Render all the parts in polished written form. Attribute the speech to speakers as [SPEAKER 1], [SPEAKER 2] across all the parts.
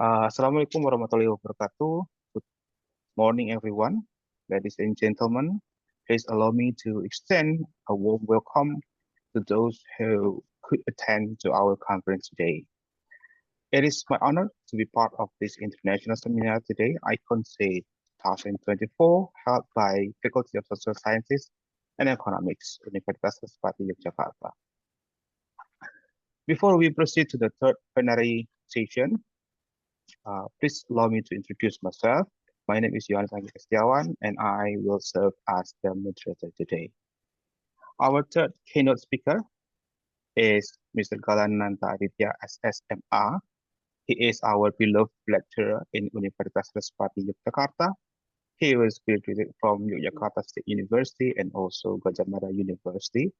[SPEAKER 1] Assalamualaikum warahmatullahi wabarakatuh. Good morning, everyone. Ladies and gentlemen, please allow me to extend a warm welcome to those who could attend to our conference today. It is my honor to be part of this international seminar today, ICONSE 2024, held by Faculty of Social Sciences and Economics, Universitas Sejawati Yogyakarta. Before we proceed to the third plenary session, please allow me to introduce myself. My name is Yohanes Anggi Setiawan, and I will serve as the moderator today. Our third keynote speaker is Mr. Galananta Aditya SSMA. He is our beloved lecturer in Universitas Sejawati Yogyakarta. He was graduated from Yogyakarta State University and also Gadjah Mada University.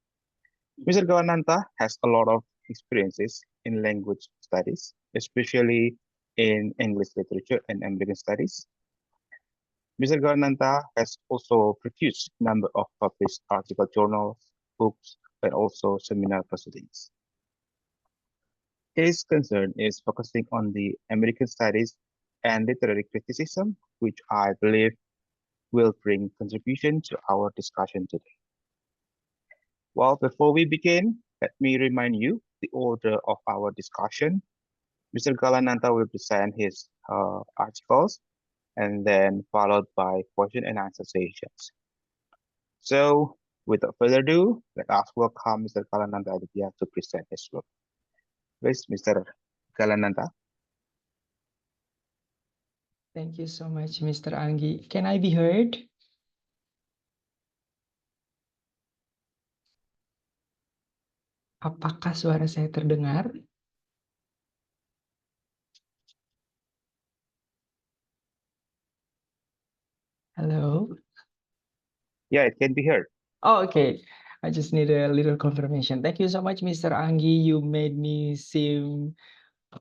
[SPEAKER 1] Mr. Galananta has a lot of experiences in language studies, especially in English literature and American studies. Mr. Galananta has also produced a number of published article journals, books, and also seminar proceedings. His concern is focusing on the American studies and literary criticism, which I believe will bring contribution to our discussion today. Well, before we begin, let me remind you the order of our discussion. Mr. Galananta will present his articles and then followed by question and answer sessions. So without further ado, let us welcome Mr. Galananta Aditya to present his work. Please, Mr. Galananta.
[SPEAKER 2] Thank you so much, Mr. Anggi. Can I be heard? Apakah suara saya terdengar? Hello?
[SPEAKER 1] Yeah, it can be heard.
[SPEAKER 2] Oh, okay. I just need a little confirmation. Thank you so much, Mr. Anggi. You made me seem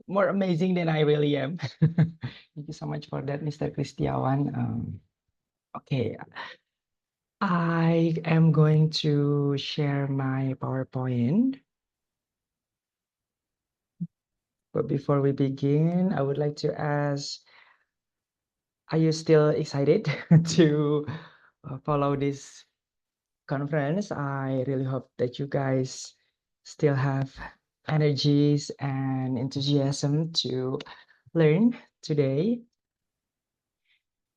[SPEAKER 2] more amazing than I really am. Thank you so much for that, Mr. Kristiawan. Okay, I am going to share my PowerPoint. But before we begin, I would like to ask, are you still excited to follow this conference? I really hope that you guys still have energies and enthusiasm to learn today.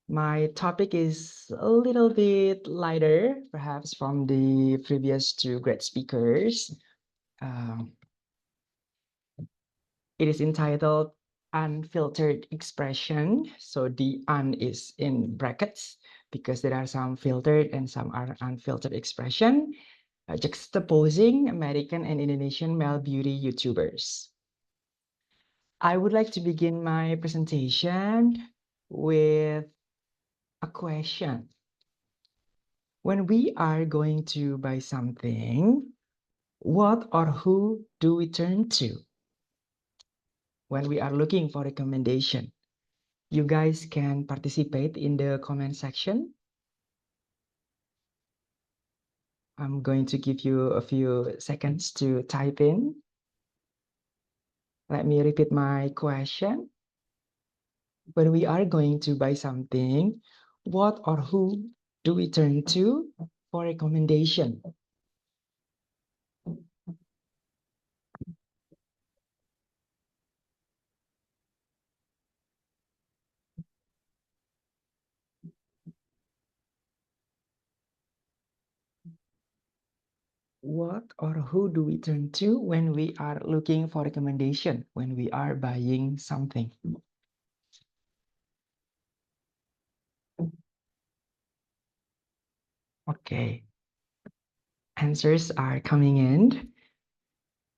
[SPEAKER 2] My topic is a little bit lighter, perhaps from the previous two great speakers. It is entitled Unfiltered Expression. So the "un" is in brackets because there are some filtered and some are unfiltered expression. Juxtaposing American and Indonesian male beauty YouTubers. I would like to begin my presentation with a question. When we are going to buy something, what or who do we turn to? When we are looking for recommendation, you guys can participate in the comment section. I'm going to give you a few seconds to type in. Let me repeat my question. When we are going to buy something, what or who do we turn to for recommendation? What or who do we turn to when we are looking for recommendation, when we are buying something? Okay. Answers are coming in.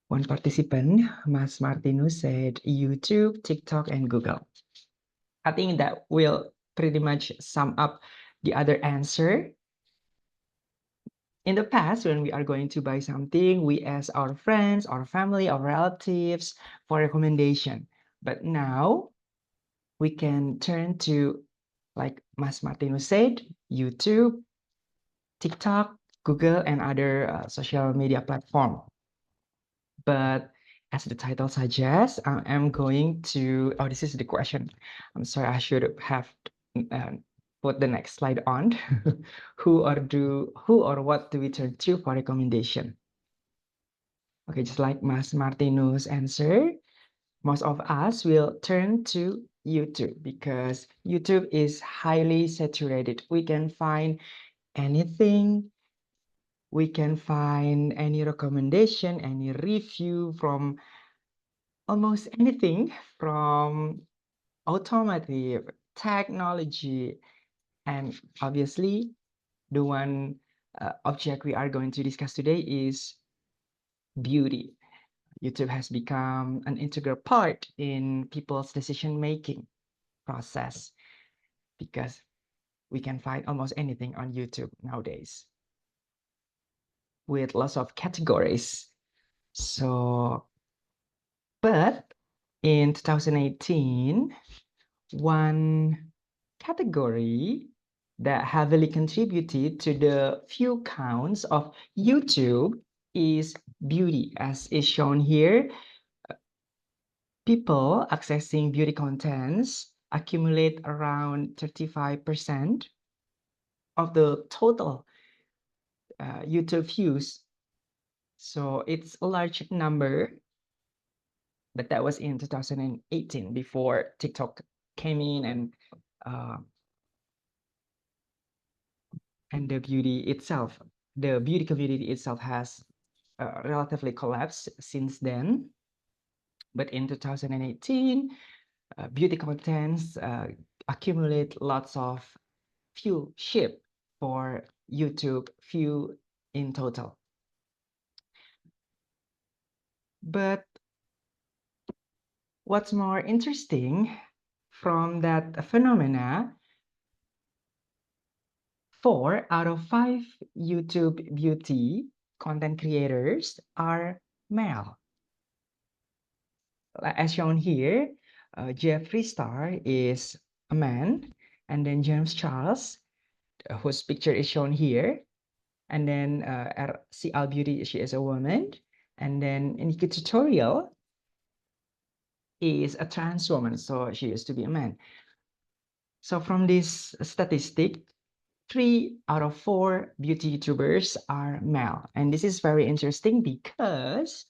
[SPEAKER 2] One participant, Mas Martinus, said YouTube, TikTok, and Google. I think that will pretty much sum up the other answer. In the past, when we are going to buy something, we ask our friends, our family, our relatives for recommendation. But now we can turn to, like Mas Martinus said, YouTube, TikTok, Google, and other social media platform. But As the title suggests, I'm going to, oh, this is the question. I'm sorry, I should have put the next slide on. Who or what do we turn to for recommendation? Okay, just like Mas Martino's answer, most of us will turn to YouTube because YouTube is highly saturated. We can find anything. We can find any recommendation, any review from almost anything, from automotive, technology, and obviously the one object we are going to discuss today is beauty. YouTube has become an integral part in people's decision-making process because we can find almost anything on YouTube nowadays with lots of categories. So, but in 2018, one category that heavily contributed to the view counts of YouTube is beauty, as is shown here. People accessing beauty contents accumulate around 35% of the total YouTube views. So it's a large number, but that was in 2018 before TikTok came in and the beauty itself, the beauty community itself has relatively collapsed since then. But in 2018, beauty contents accumulate lots of viewership for YouTube view in total. But what's more interesting from that phenomena, 4 out of 5 YouTube beauty content creators are male. As shown here, Jeffree Star is a man, and then James Charles, whose picture is shown here, and then RCL Beauty, she is a woman, and then Nikki Tutorial is a trans woman, so she used to be a man. So from this statistic, 3 out of 4 beauty YouTubers are male, and this is very interesting because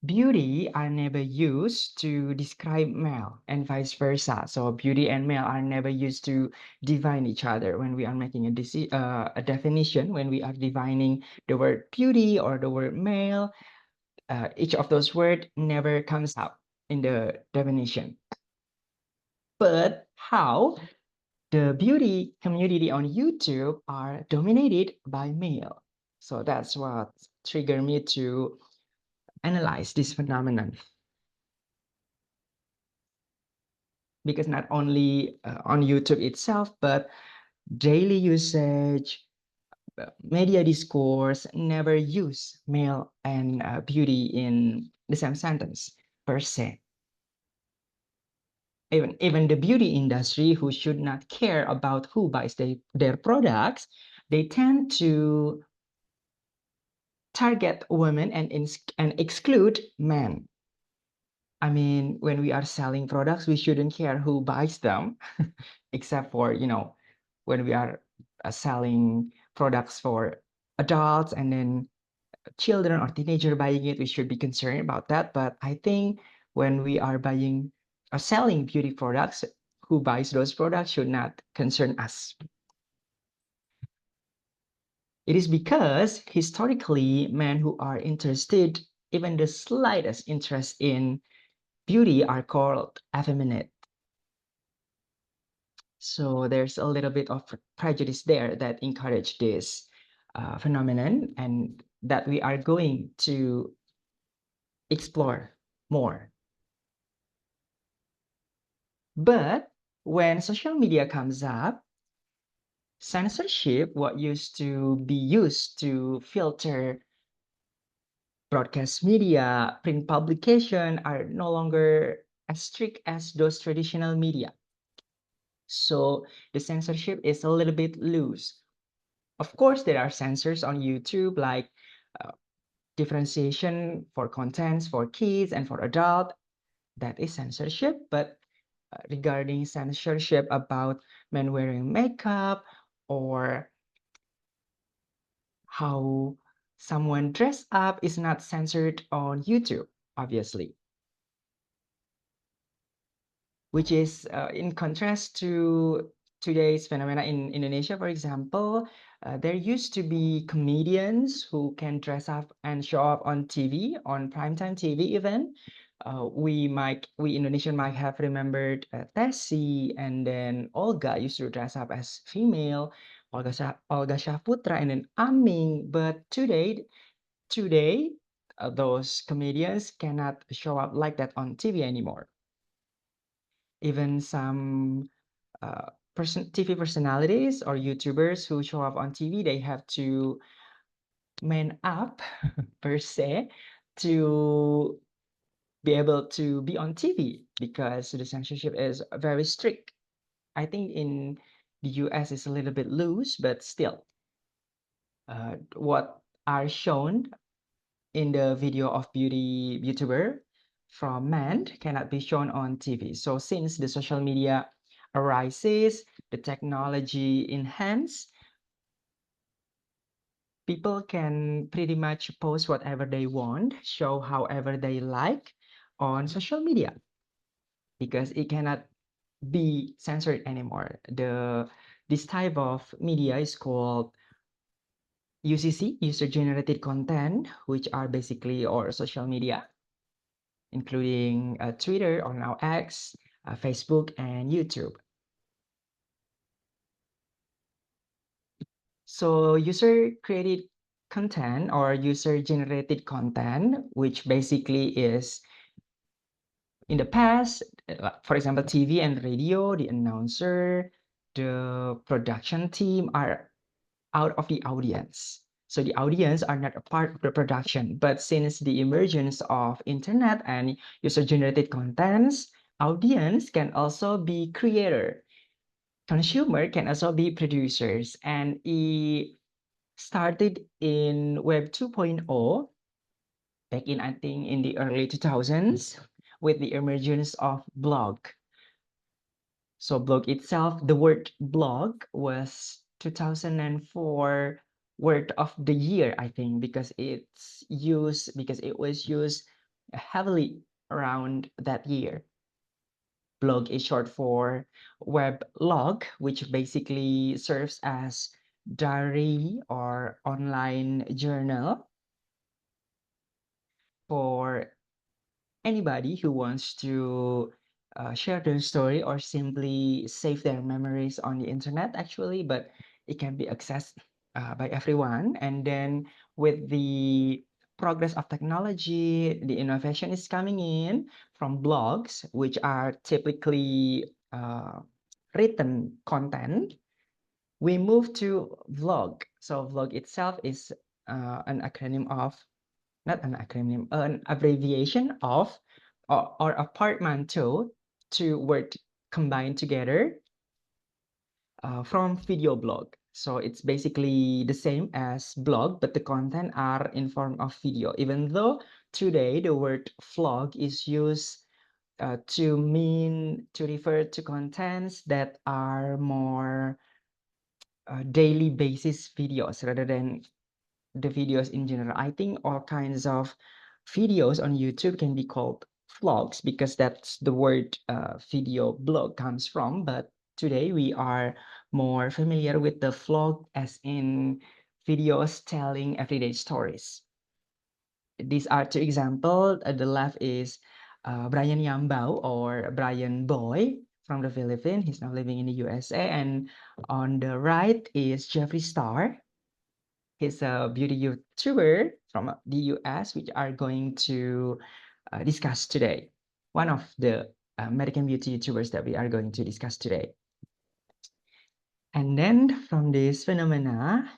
[SPEAKER 2] beauty are never used to describe male and vice versa. So beauty and male are never used to define each other when we are making a definition, when we are defining the word beauty or the word male. Each of those words never comes up in the definition. But how the beauty community on YouTube are dominated by male. So that's what triggered me to analyze this phenomenon. Because not only on YouTube itself, but daily usage, media discourse never use male and beauty in the same sentence per se. Even the beauty industry, who should not care about who buys their products, they tend to target women and exclude men. I mean, when we are selling products, we shouldn't care who buys them, except for, when we are selling products for adults and then children or teenager buying it, we should be concerned about that. But I think when we are buying or selling beauty products, who buys those products should not concern us. It is because historically, men who are interested, even the slightest interest in beauty, are called effeminate. So there's a little bit of prejudice there that encourage this phenomenon, and that we are going to explore more. But when social media comes up, censorship, what used to be used to filter broadcast media, print publication, are no longer as strict as those traditional media. So the censorship is a little bit loose. Of course, there are censors on YouTube, like differentiation for contents for kids and for adult, that is censorship. But regarding censorship about men wearing makeup or how someone dress up is not censored on YouTube, obviously. Which is in contrast to today's phenomena in Indonesia, for example. There used to be comedians who can dress up and show up on TV, on primetime TV even. We Indonesian might have remembered Tessie, and then Olga used to dress up as female, Olga Syahputra, and then Aming. But today, those comedians cannot show up like that on TV anymore. Even some TV personalities or YouTubers who show up on TV, they have to man up per se to be able to be on TV because the censorship is very strict. I think in the US is a little bit loose, but still, what are shown in the video of beauty YouTuber from men cannot be shown on TV. So since the social media arises, the technology enhance, people can pretty much post whatever they want, show however they like on social media because it cannot be censored anymore. This type of media is called UCC, user-generated content, which are basically our social media, including Twitter or now X, Facebook, and YouTube. So user-created content or user-generated content, which basically is in the past, for example, TV and radio, the announcer, the production team are out of the audience. So the audience are not a part of the production. But since the emergence of internet and user-generated contents, audience can also be creator. Consumer can also be producers. And it started in Web 2.0 back in, I think, in the early 2000s with the emergence of blog. So blog itself, the word blog was 2004 word of the year, I think, because it was used heavily around that year. Blog is short for web log, which basically serves as diary or online journal for anybody who wants to share their story or simply save their memories on the internet, actually, but it can be accessed by everyone. And then with the progress of technology, the innovation is coming in from blogs, which are typically written content. We move to vlog. So vlog itself is an acronym of not an acronym, an abbreviation of or a portmanteau, two words combined together from video blog. So it's basically the same as blog, but the content are in form of video, even though today the word vlog is used to refer to contents that are more daily basis videos rather than the videos in general. I think all kinds of videos on YouTube can be called vlogs because that's the word video blog comes from. But today we are more familiar with the vlog as in videos telling everyday stories. These are two examples. At the left is Brian Yambao or Brian Boy from the Philippines. He's now living in the USA. And on the right is Jeffree Star. He's a beauty YouTuber from the US, which are going to discuss today. One of the American beauty YouTubers that we are going to discuss today. And then from this phenomena,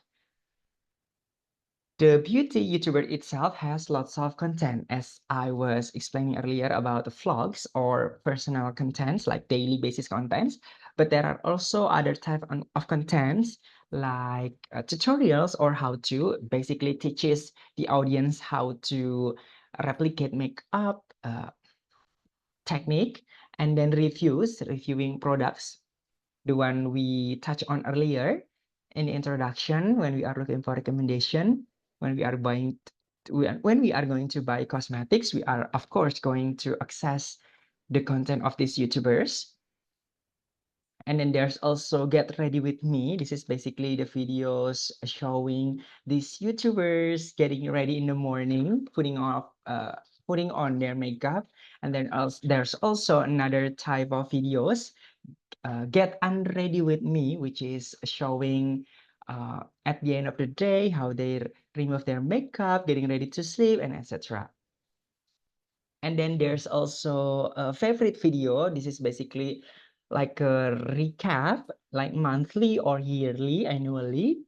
[SPEAKER 2] the beauty YouTuber itself has lots of content, as I was explaining earlier about the vlogs or personal contents like daily basis contents. But there are also other type of contents like tutorials or how to, basically teaches the audience how to replicate makeup technique, and then reviewing products, the one we touched on earlier in the introduction, when we are looking for recommendation, when we are when we are going to buy cosmetics, we are of course going to access the content of these YouTubers. And then there's also Get Ready With Me. This is basically the videos showing these YouTubers getting ready in the morning, putting on their makeup. And then there's also another type of videos, Get Unready With Me, which is showing at the end of the day how they remove their makeup, getting ready to sleep, and etc. And then there's also a favorite video. This is basically like a recap, like monthly or yearly, annually,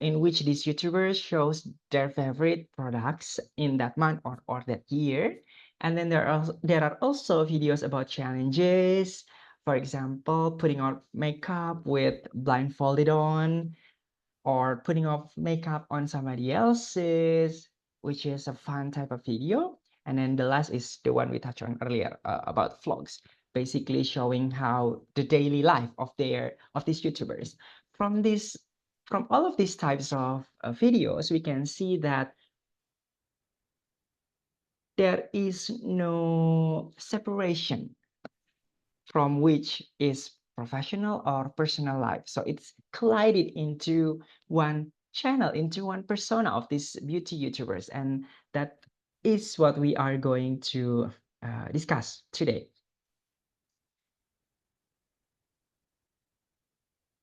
[SPEAKER 2] in which these YouTubers shows their favorite products in that month or that year. And then there are also videos about challenges. For example, putting on makeup with blindfolded on, or putting off makeup on somebody else's, which is a fun type of video. And then the last is the one we touched on earlier, about vlogs, basically showing how the daily life of these YouTubers. From all of these types of videos, we can see that there is no separation from which is professional or personal life. So it's collided into one channel, into one persona of these beauty YouTubers. And that is what we are going to discuss today.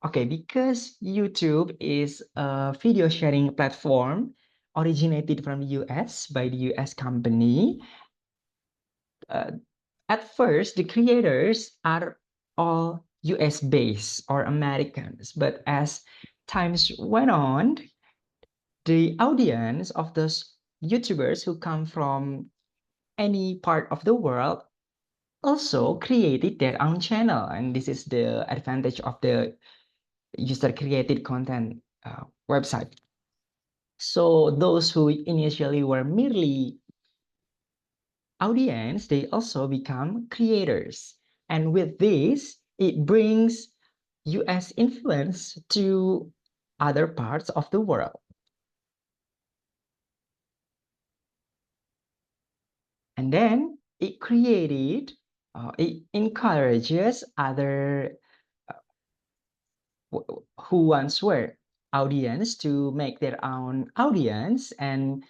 [SPEAKER 2] Okay, because YouTube is a video sharing platform originated from the US by the US company, at first, the creators are all US based or Americans, but as times went on, the audience of those YouTubers who come from any part of the world also created their own channel. And this is the advantage of the user created content website. So those who initially were merely audience, they also become creators. And with this, it brings US influence to other parts of the world. And then it it encourages other who once were audience to make their own audience. And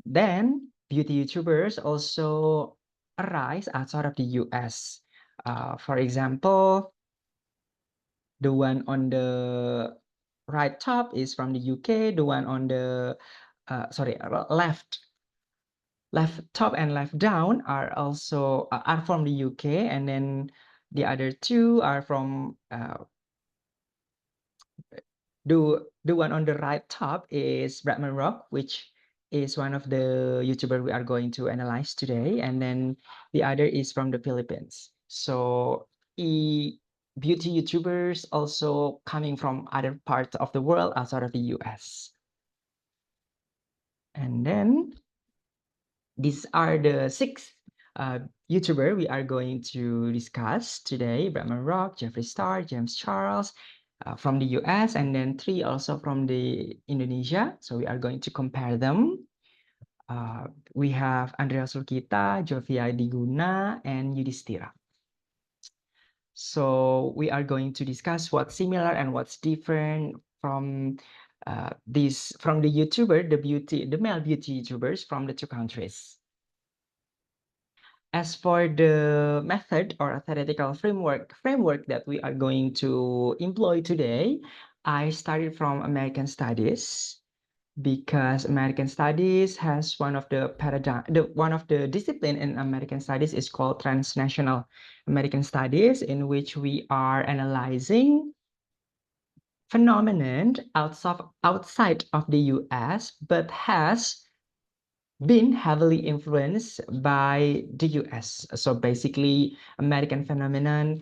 [SPEAKER 2] then beauty YouTubers also arise outside of the US. For example, the one on the right top is from the UK. The one on the left top and left down are also are from the UK, and then the other two are from the one on the right top is Bradman Rock, which is one of the YouTuber we are going to analyze today, and then the other is from the Philippines. So beauty YouTubers also coming from other parts of the world outside of the US. And then these are the 6 YouTuber we are going to discuss today: Bradman Rock, Jeffree Star, James Charles, from the US, and then 3 also from the Indonesia. So we are going to compare them. We have Andrea Sulkita, Jovia Diguna, and Yudhistira. So we are going to discuss what's similar and what's different from from the YouTuber, the male beauty YouTubers from the 2 countries. As for the method or theoretical framework that we are going to employ today, I started from American Studies, because American Studies has one of the discipline in American Studies is called transnational American Studies, in which we are analyzing phenomenon outside of the US, but has been heavily influenced by the US. So basically, American phenomenon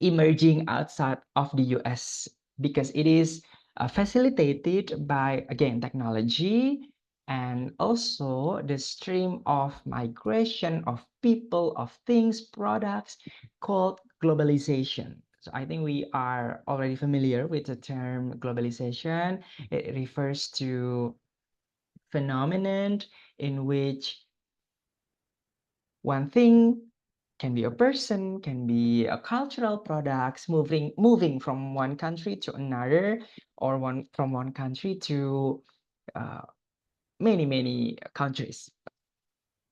[SPEAKER 2] emerging outside of the US because it is facilitated by, again, technology and also the stream of migration of people, of things, products called globalization. So I think we are already familiar with the term globalization. It refers to phenomenon in which one thing can be a person, can be a cultural products moving from one country to another, or from one country to many countries.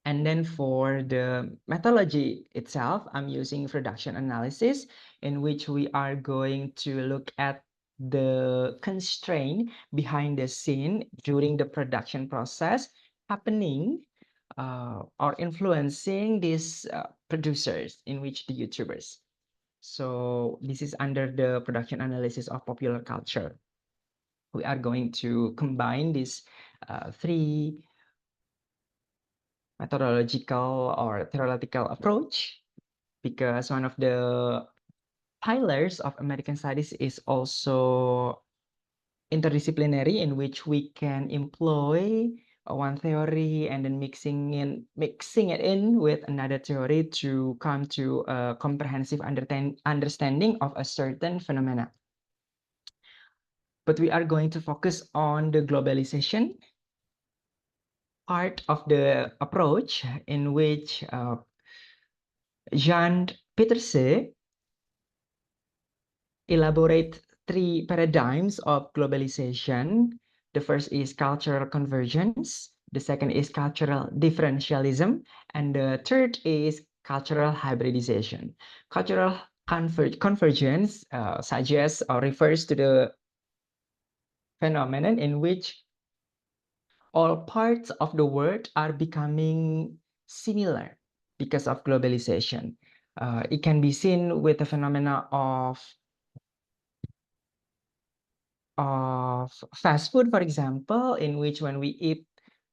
[SPEAKER 2] And then for the methodology itself, I'm using production analysis, in which we are going to look at the constraint behind the scene during the production process happening or influencing these producers, in which the YouTubers. So this is under the production analysis of popular culture. We are going to combine these three methodological or theoretical approach, because one of the pillars of American studies is also interdisciplinary, in which we can employ one theory and then mixing it in with another theory to come to a comprehensive understanding of a certain phenomena. But we are going to focus on the globalization part of the approach, in which Jean Peterse elaborate three paradigms of globalization. The first is cultural convergence, the second is cultural differentialism, and the third is cultural hybridization. Cultural convergence suggests or refers to the phenomenon in which all parts of the world are becoming similar because of globalization. It can be seen with the phenomena of fast food, for example, in which when we eat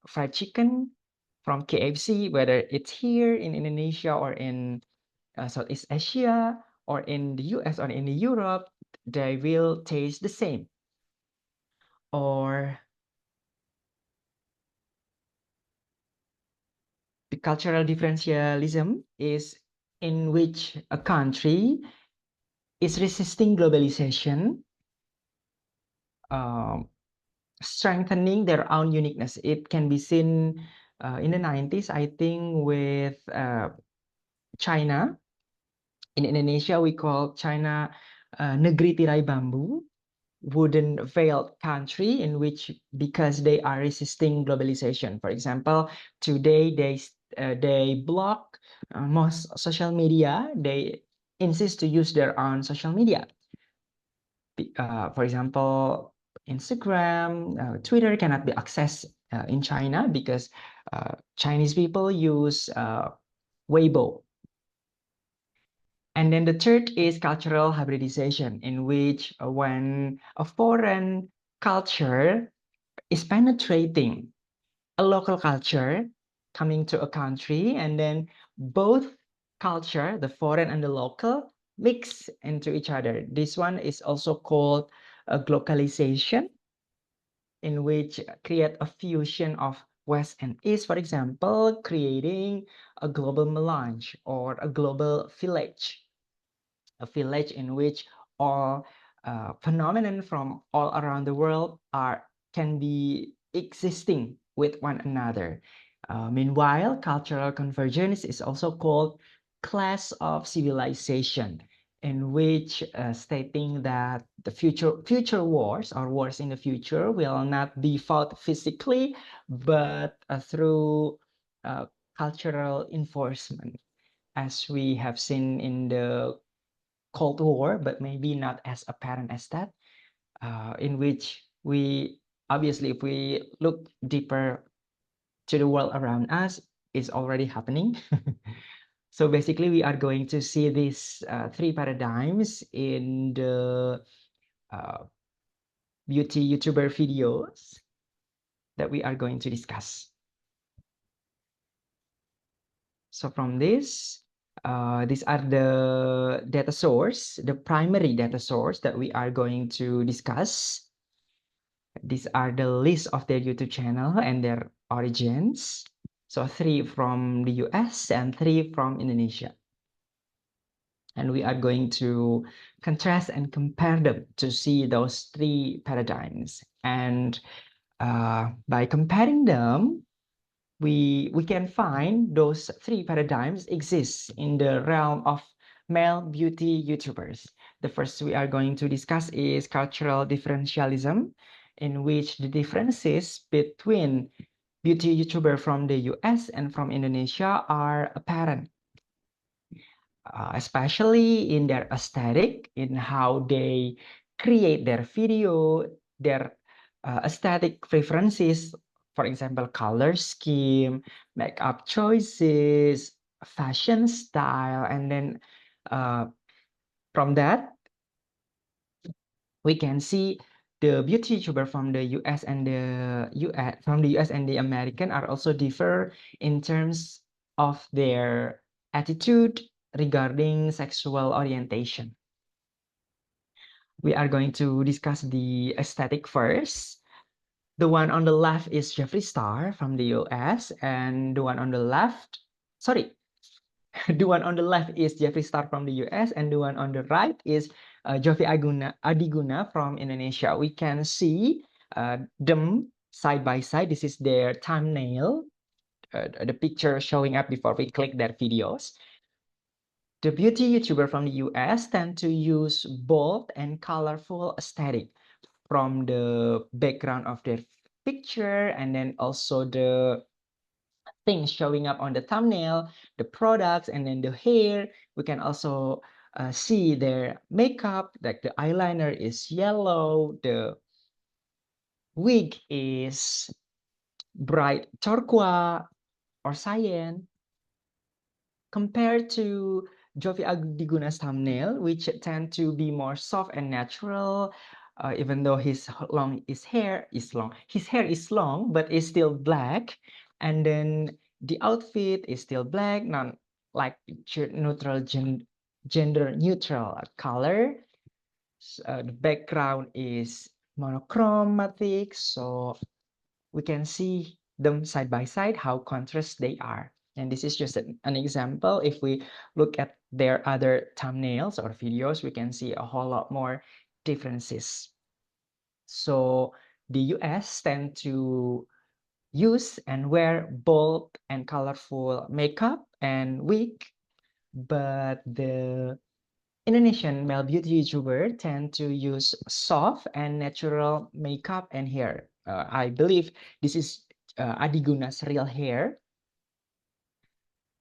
[SPEAKER 2] fried chicken from KFC, whether it's here in Indonesia or in Southeast Asia or in the US or in Europe, they will taste the same. Or the cultural differentialism is in which a country is resisting globalization, strengthening their own uniqueness. It can be seen in the 90s, I think, with China. In Indonesia, we call China Negeri Tirai Bambu, wooden veiled country, in which, because they are resisting globalization. For example, today they block most social media. They insist to use their own social media. For example, Instagram, Twitter cannot be accessed in China because Chinese people use Weibo. And then the third is cultural hybridization, in which when a foreign culture is penetrating a local culture, coming to a country, and then both culture, the foreign and the local, mix into each other. This one is also called a glocalization, in which create a fusion of West and East, for example, creating a global melange or a global village. A village in which all phenomenon from all around the world can be existing with one another. Meanwhile, cultural convergence is also called class of civilization, in which stating that the future wars or wars in the future will not be fought physically, but through cultural enforcement, as we have seen in the Cold War, but maybe not as apparent as that, in which we, obviously, if we look deeper to the world around us, is already happening. So basically, we are going to see these three paradigms in the beauty YouTuber videos that we are going to discuss. So from this, These are the data source, the primary data source that we are going to discuss. These are the list of their YouTube channel and their origins. So 3 from the US and 3 from Indonesia. And we are going to contrast and compare them to see those 3 paradigms. And by comparing them, we can find those 3 paradigms exist in the realm of male beauty YouTubers. The first we are going to discuss is cultural differentialism, in which the differences between beauty YouTuber from the US and from Indonesia are apparent, especially in their aesthetic, in how they create their video, their aesthetic preferences, for example, color scheme, makeup choices, fashion style, and then from that, we can see the beauty YouTuber from the US and the US and the American are also differ in terms of their attitude regarding sexual orientation. We are going to discuss the aesthetic first. The one on the left is Jeffree Star from the US, and the one on the left, sorry, the one on the left is Jeffree Star from the US, and the one on the right is Jovi Adiguna from Indonesia. We can see them side by side. This is their thumbnail, the picture showing up before we click their videos. The beauty YouTuber from the US tend to use bold and colorful aesthetic from the background of their picture, and then also the things showing up on the thumbnail, the products, and then the hair. We can also see their makeup, like the eyeliner is yellow, the wig is bright turquoise or cyan, compared to Jovi Adiguna's thumbnail, which tend to be more soft and natural, even though his hair is long, but it's still black. And then the outfit is still black, not like neutral gender neutral color. The background is monochromatic, so we can see them side by side, how contrast they are. And this is just an example. If we look at their other thumbnails or videos, we can see a whole lot more differences. So the US tend to use and wear bold and colorful makeup and wig, but the Indonesian male beauty YouTuber tend to use soft and natural makeup and hair. I believe this is Adiguna's real hair.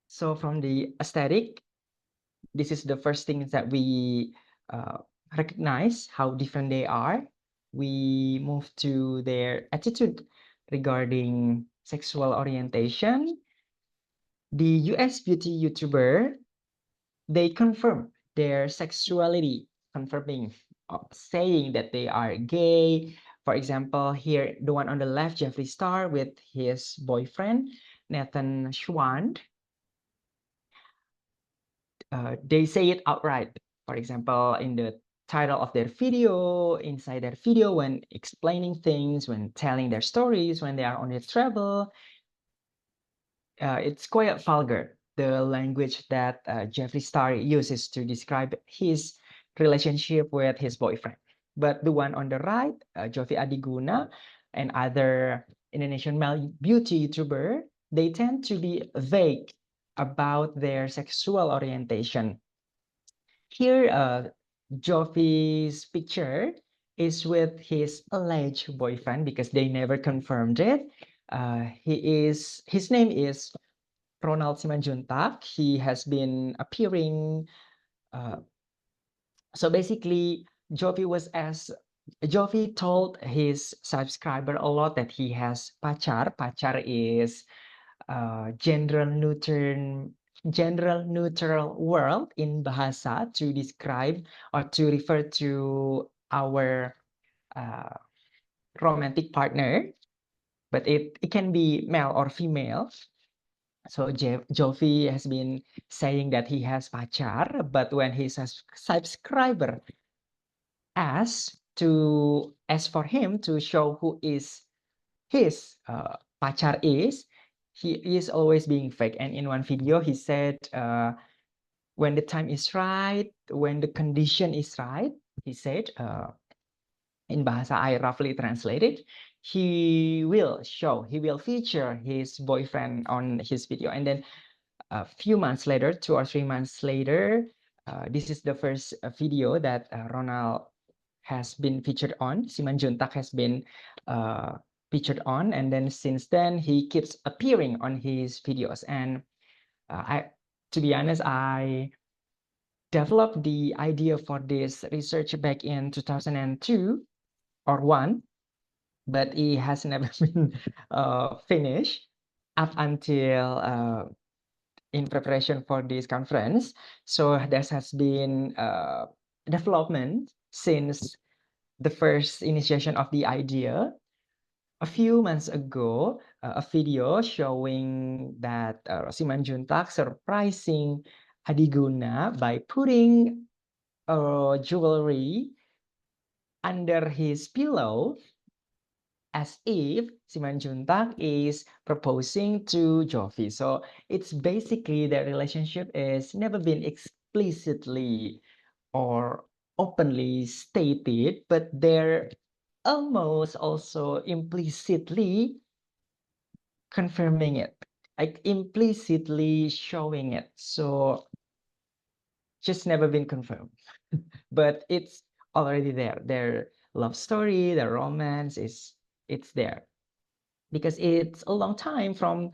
[SPEAKER 2] So from the aesthetic, this is the first thing that we recognize how different they are. We move to their attitude regarding sexual orientation. The US beauty YouTuber, they confirm their sexuality, confirming, saying that they are gay. For example, here, the one on the left, Jeffree Star with his boyfriend, Nathan Schwand. They say it outright. For example, in the title of their video, inside their video, when explaining things, when telling their stories, when they are on their travel, it's quite vulgar, the language that Jeffree Star uses to describe his relationship with his boyfriend. But the one on the right, Jovi Adiguna and other Indonesian male beauty YouTuber, they tend to be vague about their sexual orientation. Here, Jovi's picture is with his alleged boyfriend because they never confirmed it. His name is Ronald Simanjuntak. He has been appearing. So basically, Jovi told his subscriber a lot that he has pacar. Pacar is general neutral word in bahasa to describe or to refer to our romantic partner, but it can be male or female. So Jovi has been saying that he has pacar, but when his subscriber asked for him to show who is his pacar is, he is always being fake. And in one video, he said, when the time is right, when the condition is right, he said, in bahasa I roughly translated, he will feature his boyfriend on his video. And then a few months later, 2 or 3 months later, this is the first video that Ronald has been featured on. Simanjuntak has been featured on, and then since then he keeps appearing on his videos. And to be honest, I developed the idea for this research back in 2002 or 1, but it has never been finished up until in preparation for this conference. So there has been development since the first initiation of the idea. A few months ago, a video showing that Simanjuntak surprising Adiguna by putting jewelry under his pillow, as if Simanjuntak is proposing to Jovi. So it's basically their relationship is never been explicitly or openly stated, but they're almost also implicitly confirming it, like implicitly showing it. So just never been confirmed, but it's already there. Their love story, their romance it's there, because it's a long time from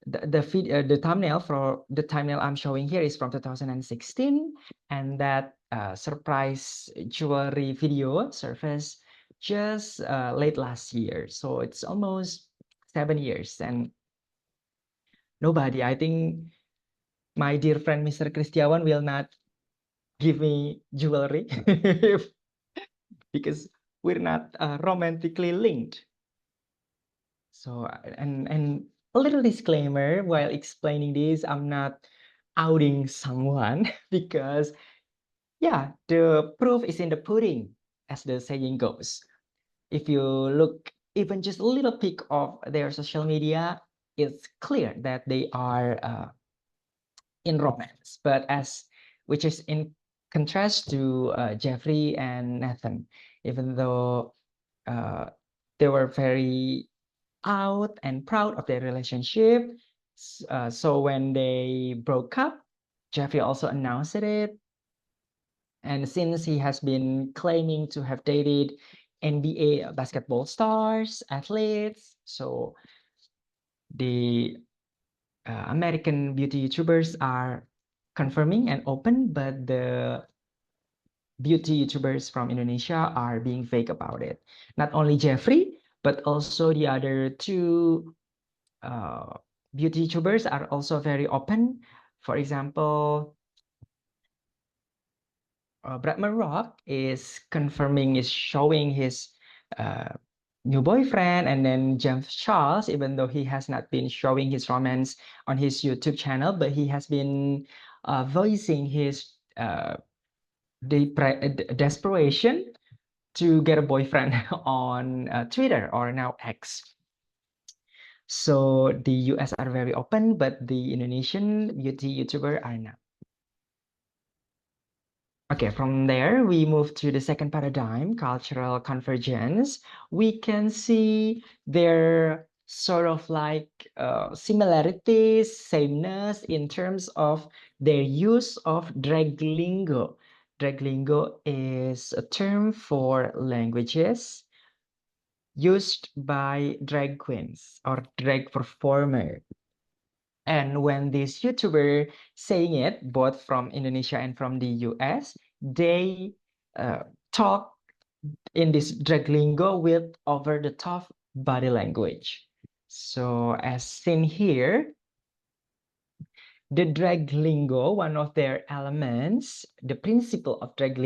[SPEAKER 2] the thumbnail I'm showing here is from 2016, and that surprise jewelry video surfaced just late last year. So it's almost 7 years, and nobody, I think my dear friend Mr. Kristiawan will not give me jewelry because we're not romantically linked. So, and a little disclaimer while explaining this, I'm not outing someone because, yeah, the proof is in the pudding, as the saying goes. If you look even just a little peek of their social media, it's clear that they are in romance, but which is in contrast to Jeffrey and Nathan, even though they were very out and proud of their relationship. So when they broke up, Jeffrey also announced it. And since he has been claiming to have dated NBA basketball stars, athletes, so the American beauty YouTubers are confirming and open, but the beauty YouTubers from Indonesia are being fake about it. Not only Jeffrey, but also the other two beauty YouTubers are also very open. For example, Bradman Rock is confirming, is showing his new boyfriend, and then James Charles, even though he has not been showing his romance on his YouTube channel, but he has been voicing his desperation to get a boyfriend on Twitter, or now X. So the US are very open, but the Indonesian beauty YouTuber are not. Okay, from there, we move to the second paradigm, cultural convergence. We can see their sort of like similarities, sameness in terms of their use of drag lingo. Drag lingo is a term for languages used by drag queens or drag performer. And when this YouTuber saying it, both from Indonesia and from the US, they talk in this drag lingo with over-the-top body language. So as seen here, the drag lingo, one of their elements, the principle of drag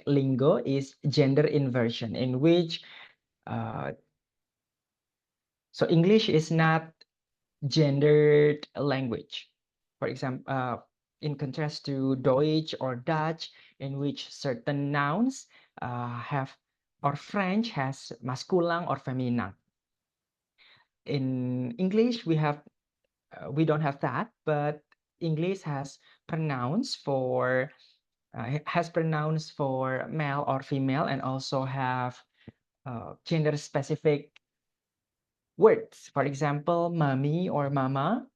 [SPEAKER 2] lingo is gender inversion, in which so English is not gendered language. For example, in contrast to Deutsch or Dutch, in which certain nouns have, or French has masculine or feminine. In English, we don't have that, but English has pronouns for male or female, and also have gender specific words. For example, mommy or mama,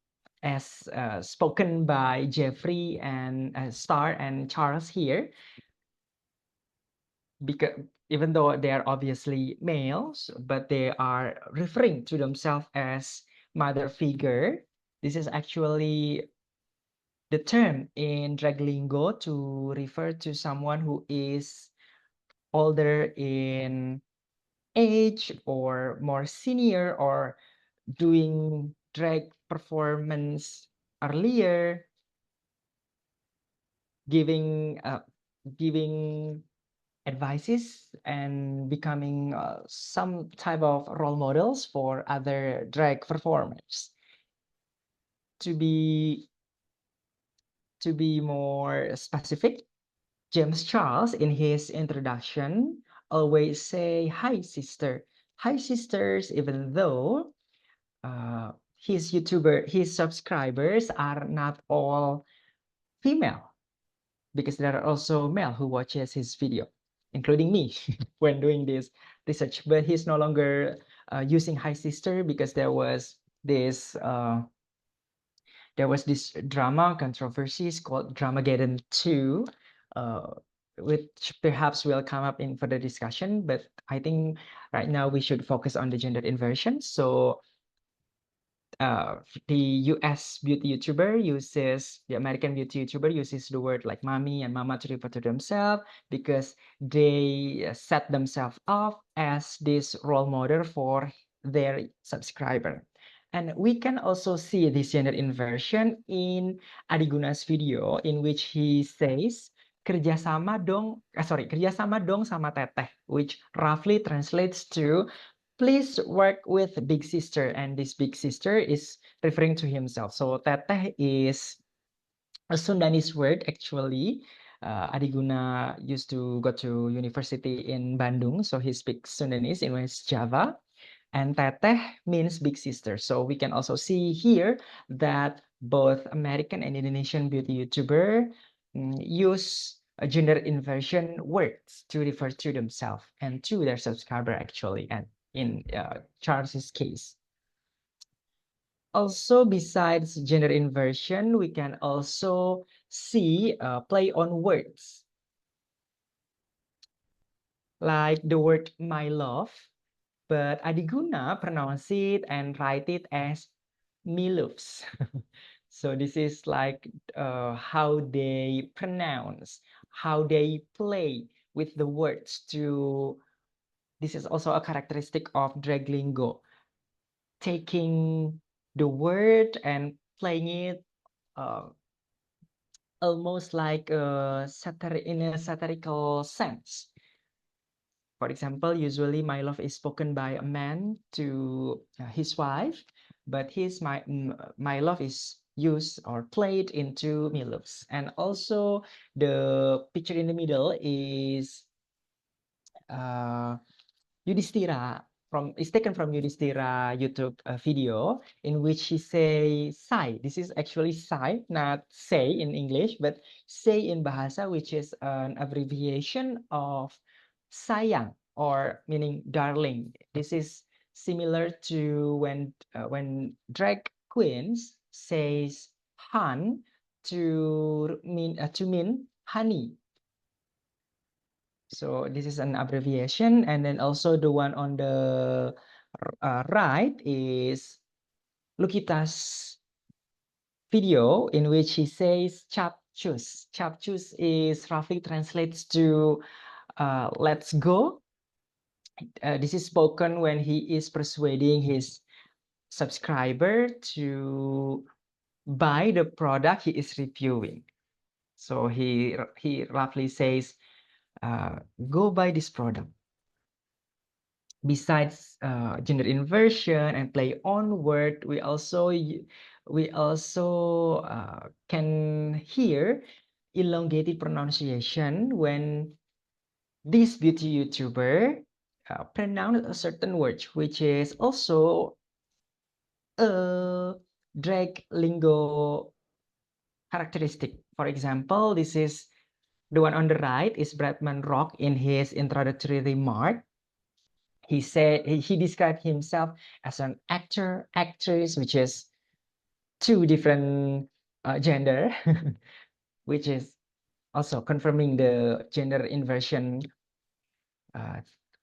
[SPEAKER 2] as spoken by Jeffrey and Star and Charles here, because even though they are obviously males, but they are referring to themselves as mother figure. This is actually the term in drag lingo to refer to someone who is older in age or more senior, or doing drag performance earlier, giving advices and becoming some type of role models for other drag performers. To be more specific, James Charles in his introduction always say hi sister, hi sisters, even though his subscribers are not all female, because there are also male who watches his video, including me when doing this research. But he's no longer using hi sister, because there was this drama controversies called Dramageddon 2, which perhaps will come up in further discussion. But I think right now we should focus on the gender inversion. So the US beauty YouTuber uses, the American beauty YouTuber uses the word like mommy and mama to refer to themselves, because they set themselves up as this role model for their subscriber. And we can also see this gender inversion in Adiguna's video, in which he says, kerjasama dong sama teteh, which roughly translates to please work with big sister, and this big sister is referring to himself. So teteh is a Sundanese word actually. Adiguna used to go to university in Bandung, so he speaks Sundanese in West Java. And teteh means big sister. So we can also see here that both American and Indonesian beauty YouTuber use gender inversion words to refer to themselves and to their subscriber actually, and in Charles's case. Also, besides gender inversion, we can also see play on words, like the word my love, but Adiguna pronounce it and write it as milufs. So this is like how they pronounce, how they play with the words to. This is also a characteristic of drag lingo, taking the word and playing it almost like in a satirical sense. For example, usually my love is spoken by a man to his wife, but my love is used or played into milufs. And also the picture in the middle is Yudhishthira is taken from Yudhishthira YouTube video, in which he say say. This is actually say, not say in English, but say in Bahasa, which is an abbreviation of sayang, or meaning darling. This is similar to when drag queens says han to mean honey. So this is an abbreviation. And then also the one on the right is Lukita's video, in which he says chapchus. Chapchus is roughly translates to let's go. This is spoken when he is persuading his subscriber to buy the product he is reviewing. So he roughly says, go buy this product. besides gender inversion and play on word, we also can hear elongated pronunciation when this beauty YouTuber pronounce a certain word, which is also a drag lingo characteristic. For example, this is the one on the right is Bradman Rock in his introductory remark. He said he described himself as an actor, actress, which is two different gender, which is also confirming the gender inversion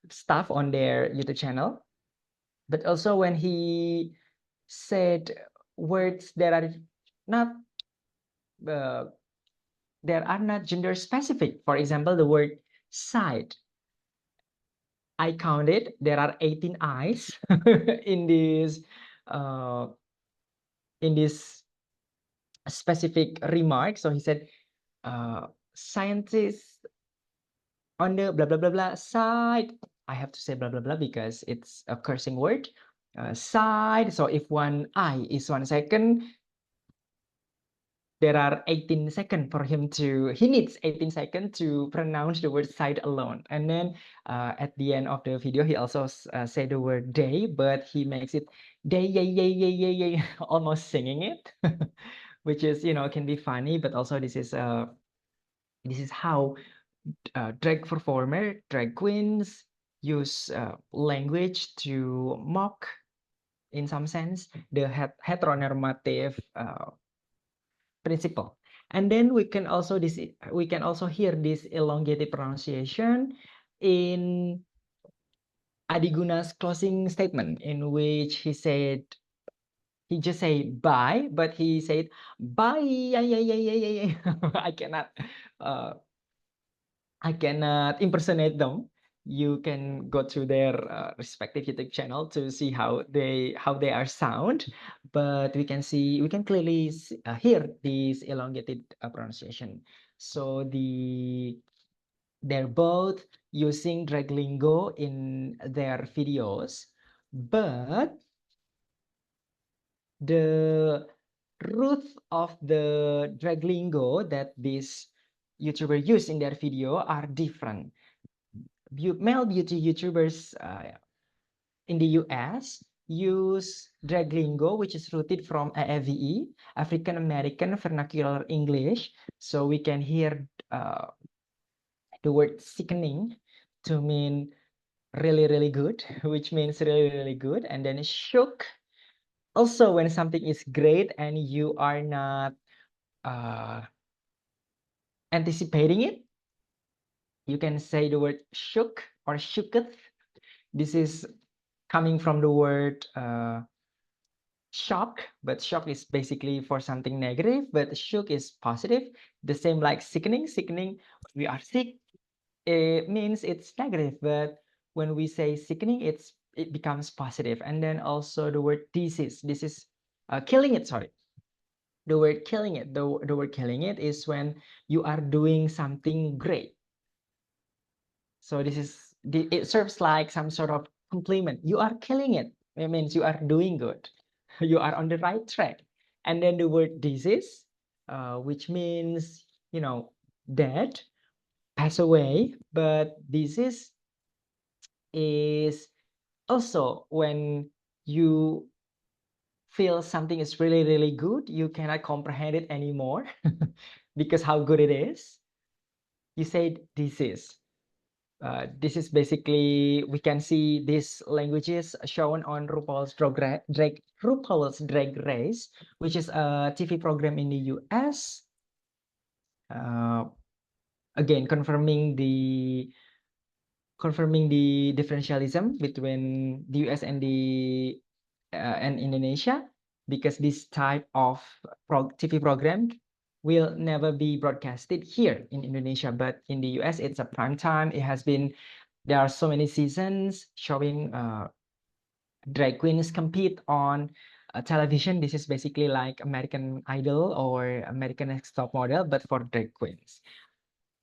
[SPEAKER 2] stuff on their YouTube channel. But also when he said words that are not gender specific. For example, the word side. I counted there are 18 eyes in this specific remark. So he said, scientists on the blah blah blah blah side. I have to say blah blah blah because it's a cursing word. Side. So if one eye is 1 second, there are 18 seconds for him to, he needs 18 seconds to pronounce the word side alone. And then at the end of the video, he also said the word day, but he makes it day, yay, yay, yay, yay, yay, almost singing it, which is, can be funny, but also this is how drag performer, drag queens use language to mock, in some sense, the heteronormative principle. And then we can also hear this elongated pronunciation in Adiguna's closing statement, in which he just said bye, but he said bye. I cannot impersonate them. You can go to their respective YouTube channel to see how they are sound, but we can clearly hear this elongated pronunciation. So they're both using drag lingo in their videos, but the root of the drag lingo that this YouTuber use in their video are different. Male beauty YouTubers in the US use drag lingo, which is rooted from AAVE, African American Vernacular English. So we can hear the word sickening to mean really, really good, which means really, really good. And then shook, also when something is great and you are not anticipating it, you can say the word shook or shooketh. This is coming from the word shock, but shock is basically for something negative, but shook is positive. The same like sickening. Sickening, we are sick, it means it's negative, but when we say sickening, it becomes positive. And then also the word disease. This is killing it, sorry. The word killing it, the word killing it is when you are doing something great. So this is, it serves like some sort of compliment. You are killing it. It means you are doing good. You are on the right track. And then the word disease, which means, dead, pass away. But disease is also when you feel something is really, really good, you cannot comprehend it anymore because how good it is. You say disease. This is basically, we can see these languages shown on RuPaul's Drag Race, which is a TV program in the US. Again, confirming the differentialism between the US and Indonesia, because this type of TV program will never be broadcasted here in Indonesia, but in the US it's a prime time. There are so many seasons showing drag queens compete on television. This is basically like American Idol or American Next Top Model, but for drag queens.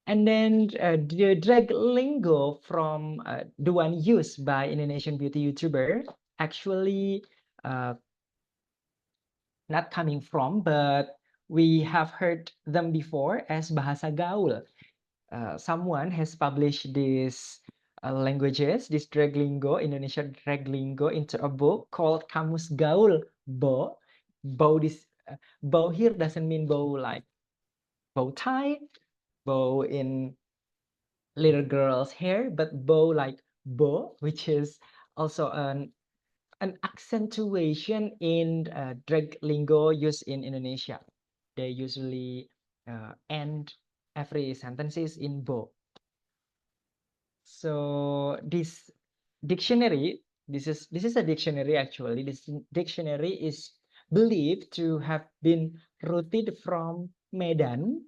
[SPEAKER 2] And then the drag lingo from the one used by Indonesian beauty YouTuber actually not coming from, but we have heard them before as bahasa gaul. Someone has published these languages, this drag lingo, Indonesian drag lingo, into a book called Kamus Gaul Bo. Bow here doesn't mean bow like bow tie, bow in little girl's hair, but bow like bo, which is also an accentuation in drag lingo used in Indonesia. They usually end every sentences in bo. So this dictionary, this is a dictionary actually. This dictionary is believed to have been rooted from Medan,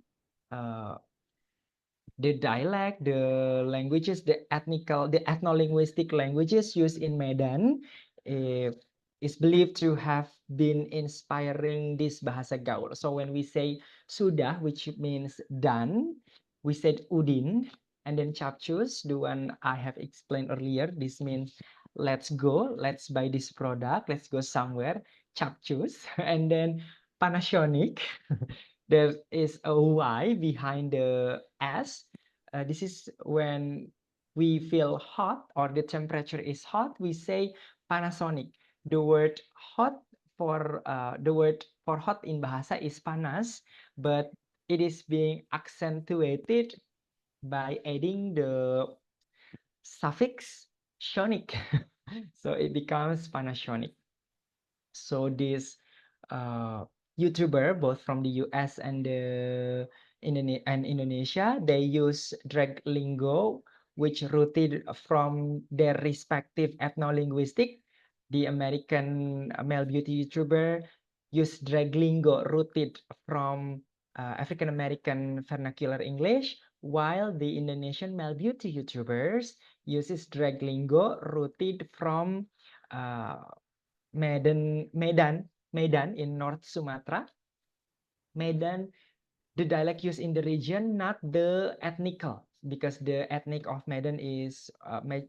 [SPEAKER 2] the dialect, the languages, the ethno-linguistic languages used in Medan is believed to have been inspiring this bahasa gaul. So when we say sudah, which means done, we said udin, and then capcus, the one I have explained earlier, this means let's go, let's buy this product, let's go somewhere, capcus, and then Panasonic. There is a Y behind the S. This is when we feel hot or the temperature is hot, we say Panasonic. The word hot for hot in bahasa is panas, but it is being accentuated by adding the suffix sonic. So it becomes Panasonic. So this YouTuber, both from the US and Indonesia, they use drag lingo, which rooted from their respective ethno-linguistic. The American male beauty YouTuber use drag lingo rooted from African American vernacular English, while the Indonesian male beauty YouTubers uses drag lingo rooted from Medan in North Sumatra. Medan, the dialect used in the region, not the ethnical, because the ethnic of Medan is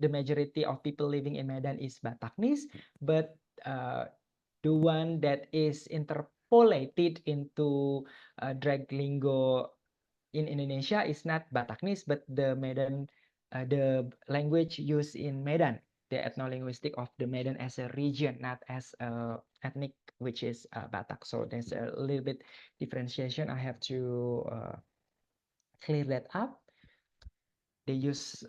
[SPEAKER 2] the majority of people living in Medan is Bataknis, but the one that is interpolated into drag lingo in Indonesia is not Bataknis, but the Medan, the language used in Medan, the ethno-linguistic of the Medan as a region, not as a ethnic, which is Batak. So there's a little bit differentiation. I have to clear that up. They use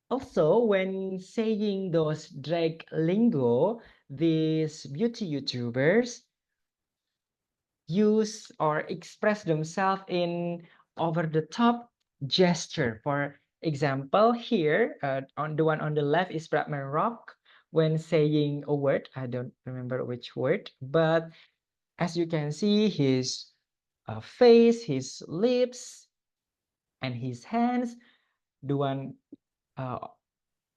[SPEAKER 2] also when saying those drag lingo, these beauty YouTubers use or express themselves in over-the-top gesture. For example, here on the one on the left is Bradman Rock when saying a word. I don't remember which word, but as you can see, his face, his lips, and his hands, the one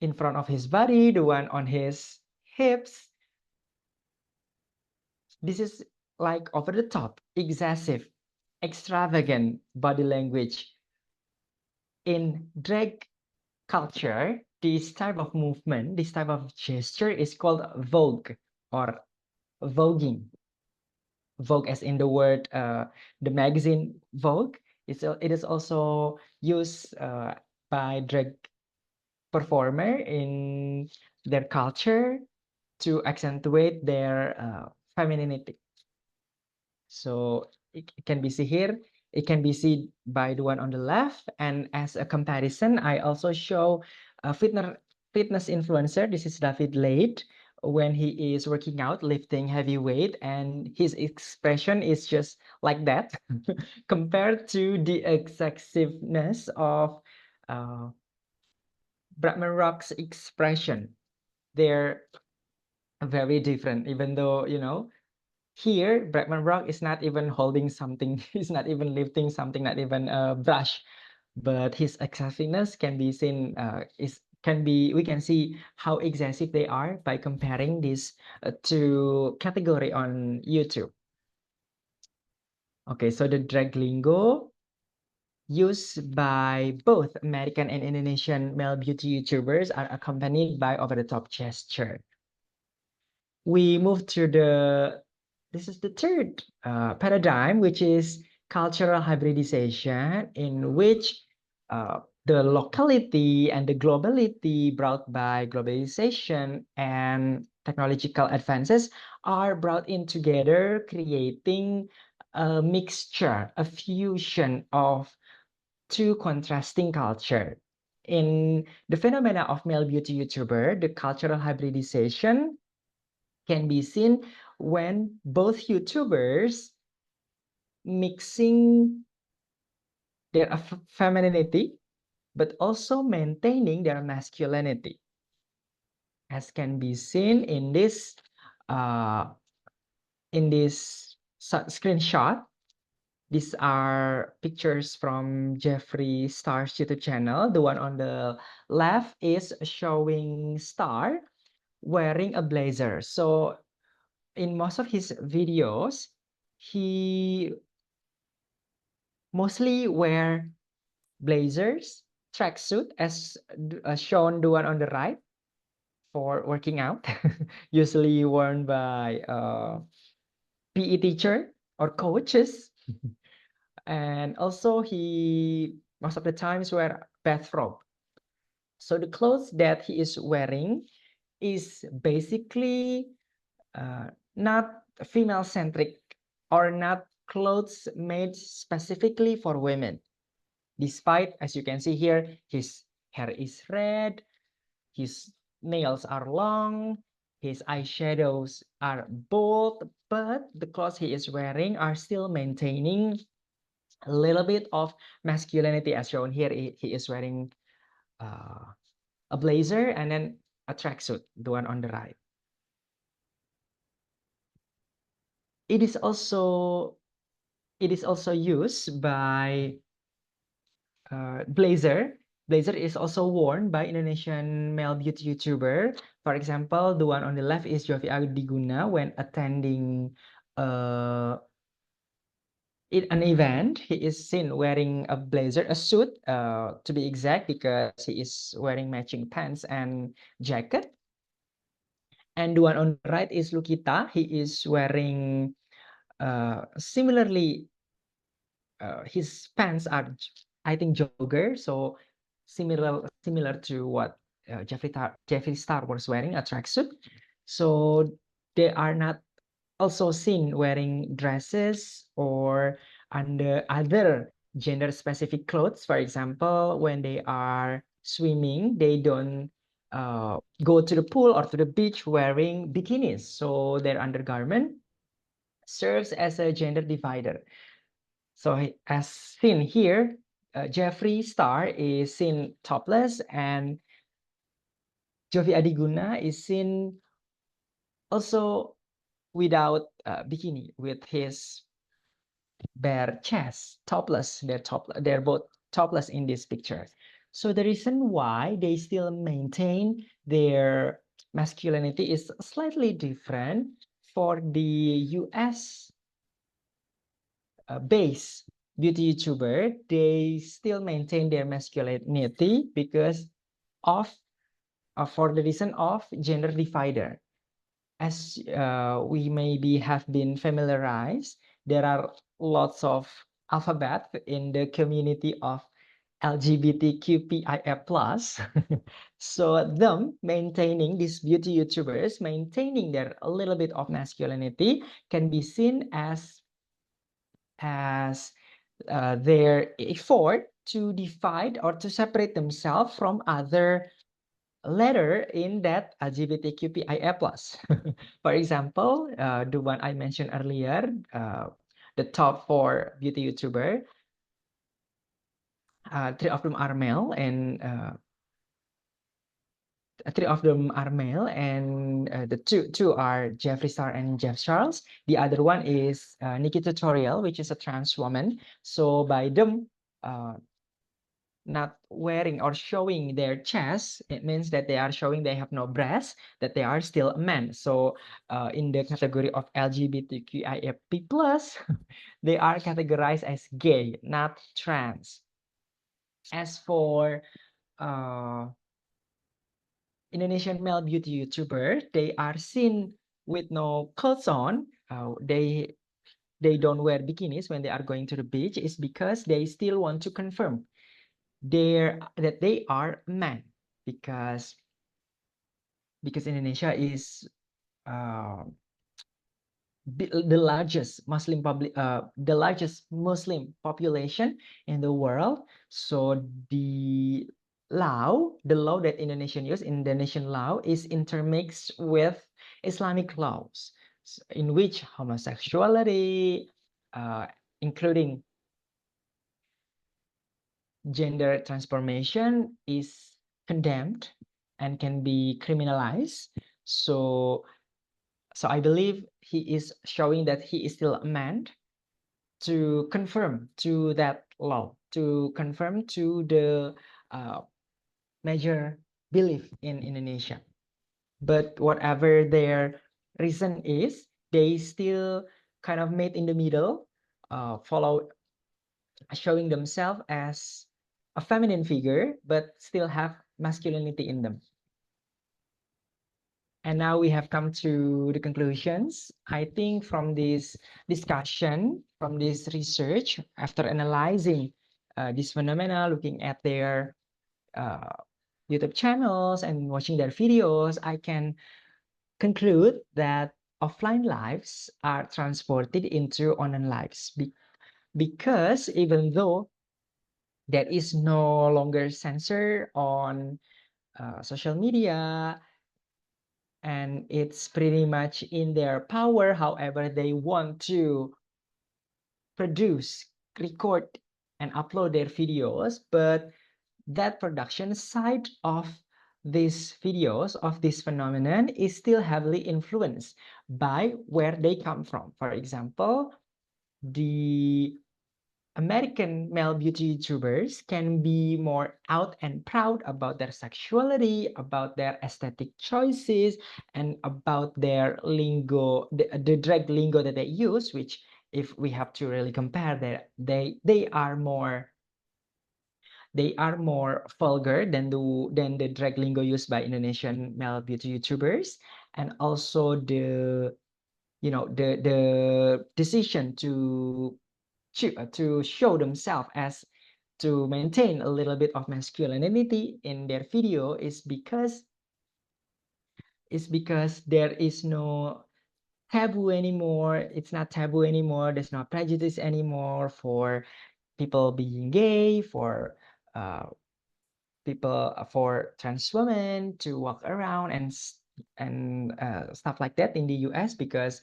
[SPEAKER 2] in front of his body, the one on his hips. This is like over the top, excessive, extravagant body language. In drag culture, this type of movement, this type of gesture is called vogue or voguing. Vogue as in the word, the magazine Vogue. It is also used by drag performer in their culture to accentuate their femininity. So it can be seen here. It can be seen by the one on the left. And as a comparison, I also show a fitness influencer. This is David Lade when he is working out, lifting heavy weight, and his expression is just like that compared to the excessiveness of Bradman Rock's expression. They're very different, even though, you know, here, Bradman Rock is not even holding something, he's not even lifting something, not even a brush, but his excessiveness can be seen, we can see how excessive they are by comparing this to category on YouTube. Okay, so the drag lingo used by both American and Indonesian male beauty YouTubers are accompanied by over-the-top gesture. We move to this is the third paradigm, which is cultural hybridization, in which the locality and the globality brought by globalization and technological advances are brought in together, creating a mixture, a fusion of two contrasting culture. In the phenomena of male beauty YouTuber, the cultural hybridization can be seen when both YouTubers mixing their femininity, but also maintaining their masculinity, as can be seen in this screenshot. These are pictures from Jeffree Star's YouTube channel. The one on the left is showing Star wearing a blazer. So in most of his videos, he mostly wear blazers, tracksuit, as shown the one on the right for working out, usually worn by PE teacher or coaches. And also he most of the times wear bathrobe. So the clothes that he is wearing is basically not female centric or not clothes made specifically for women. Despite, as you can see here, his hair is red, his nails are long, his eyeshadows are bold, but the clothes he is wearing are still maintaining a little bit of masculinity, as shown here. He is wearing a blazer and then a tracksuit, the one on the right. It is also used by blazer. Blazer is also worn by Indonesian male beauty YouTuber. For example, the one on the left is Jovi Adiguna when attending an event. He is seen wearing a blazer, a suit, to be exact, because he is wearing matching pants and jacket. And the one on the right is Lukita. He is wearing similarly, his pants are, I think, jogger, so similar to what Jeffree Star was wearing, a tracksuit. So they are not also seen wearing dresses or under other gender specific clothes. For example, when they are swimming, they don't go to the pool or to the beach wearing bikinis. So their undergarment serves as a gender divider. So as seen here, Jeffree Star is seen topless and Jovi Adiguna is seen also without bikini, with his bare chest, topless. They're both topless in this picture. So the reason why they still maintain their masculinity is slightly different. For the US base beauty YouTuber, they still maintain their masculinity because of for the reason of gender divider. As we maybe have been familiarized, there are lots of alphabet in the community of LGBTQIA+. So them maintaining, these beauty YouTubers maintaining their a little bit of masculinity can be seen as their effort to divide or to separate themselves from other letter in that LGBTQIA+. For example, the one I mentioned earlier, the top 4 beauty YouTuber, 3 of them are male, and 3 of them are male, and the two are Jeffree Star and Jeff Charles. The other one is Nikki Tutorial, which is a trans woman. So by them not wearing or showing their chest, it means that they are showing they have no breasts, that they are still men. So in the category of LGBTQIA+, they are categorized as gay, not trans. As for Indonesian male beauty YouTuber, they are seen with no clothes on. They don't wear bikinis when they are going to the beach. Is because they still want to confirm that they are men, because Indonesia is the largest Muslim population in the world. So the law that Indonesian law is intermixed with Islamic laws, in which homosexuality, including gender transformation, is condemned and can be criminalized. So I believe he is showing that he is still a man, to confirm to that law, to confirm to the major belief in Indonesia. But whatever their reason is, they still kind of made in the middle, follow showing themselves as a feminine figure, but still have masculinity in them. And now we have come to the conclusions. I think from this discussion, from this research, after analyzing this phenomena, looking at their YouTube channels and watching their videos, I can conclude that offline lives are transported into online lives, because even though there is no longer censor on social media, and it's pretty much in their power, however they want to produce, record, and upload their videos, but that production side of these videos, of this phenomenon, is still heavily influenced by where they come from. For example, the American male beauty YouTubers can be more out and proud about their sexuality, about their aesthetic choices, and about their lingo, the drag lingo that they use, which, if we have to really compare, they are more vulgar than the drag lingo used by Indonesian male beauty YouTubers. And also the decision to show themselves as, to maintain a little bit of masculinity in their video, is because there is no taboo anymore. It's not taboo anymore. There's no prejudice anymore for people being gay, for for trans women to walk around and stuff like that in the US, because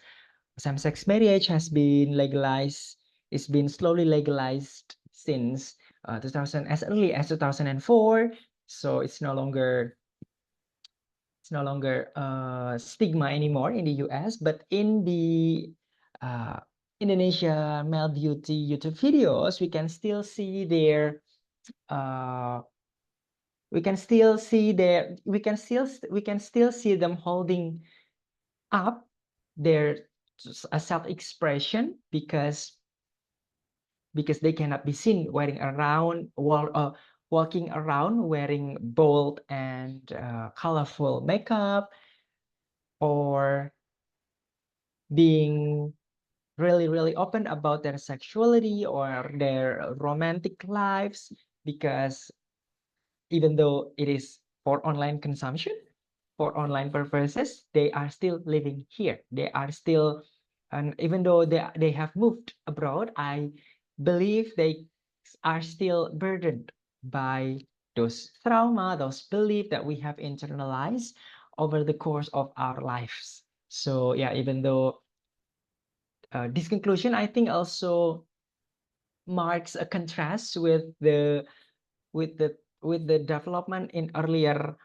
[SPEAKER 2] same-sex marriage has been legalized. It's been slowly legalized since 2000, as early as 2004. So it's no longer stigma anymore in the US. But in the Indonesia male beauty YouTube videos, we can still see their we can still see them holding up their self-expression, because they cannot be seen walking around wearing bold and colorful makeup, or being really open about their sexuality or their romantic lives, because even though it is for online consumption, for online purposes, they are still living here. They are still, and even though they have moved abroad, I believe they are still burdened by those trauma, those beliefs that we have internalized over the course of our lives. So yeah, even though this conclusion, I think, also marks a contrast with the development in earlier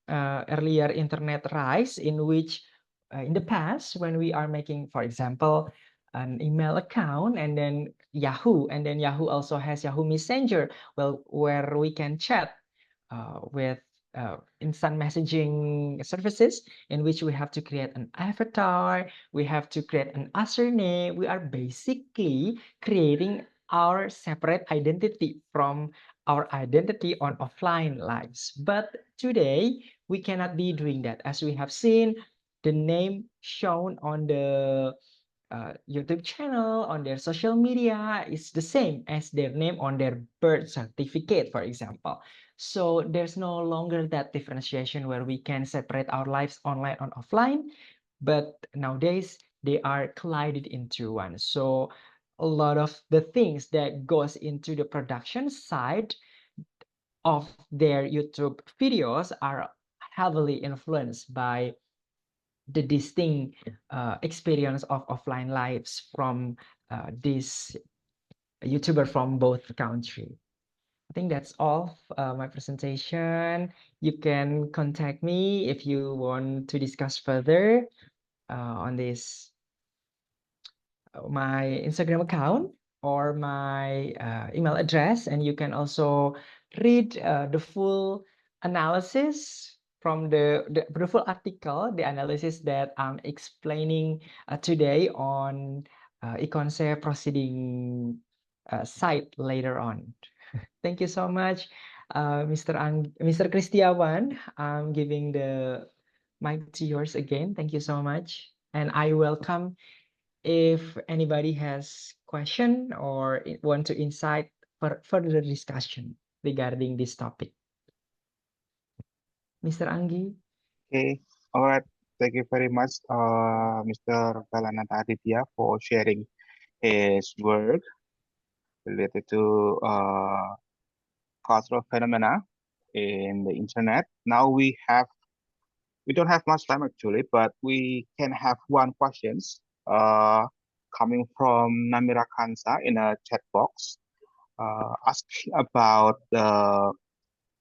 [SPEAKER 2] internet rise, in which in the past, when we are making, for example, an email account, and then Yahoo also has Yahoo Messenger, well, where we can chat with instant messaging services, in which we have to create an avatar, we have to create an username. We are basically creating our separate identity from our identity on offline lives. But today, we cannot be doing that. As we have seen, the name shown on the YouTube channel, on their social media is the same as their name on their birth certificate, for example. So there's no longer that differentiation where we can separate our lives online and offline, but nowadays they are collided into one. So a lot of the things that goes into the production side of their YouTube videos are heavily influenced by the distinct experience of offline lives from this YouTuber from both country. I think that's all my presentation. You can contact me if you want to discuss further on this my Instagram account or my email address, and you can also read the full analysis from the full article, the analysis that I'm explaining today on ICONSE proceeding site later on. Thank you so much, Mr. Kristiawan. I'm giving the mic to yours again. Thank you so much, and I welcome if anybody has question or want to insight for further discussion regarding this topic. Mr. Anggi.
[SPEAKER 1] Okay, all right. Thank you very much, Mr. Galananta Aditya, for sharing his work related to cultural phenomena in the internet. Now we don't have much time actually, but we can have one questions coming from Namira Kansa in a chat box asking about the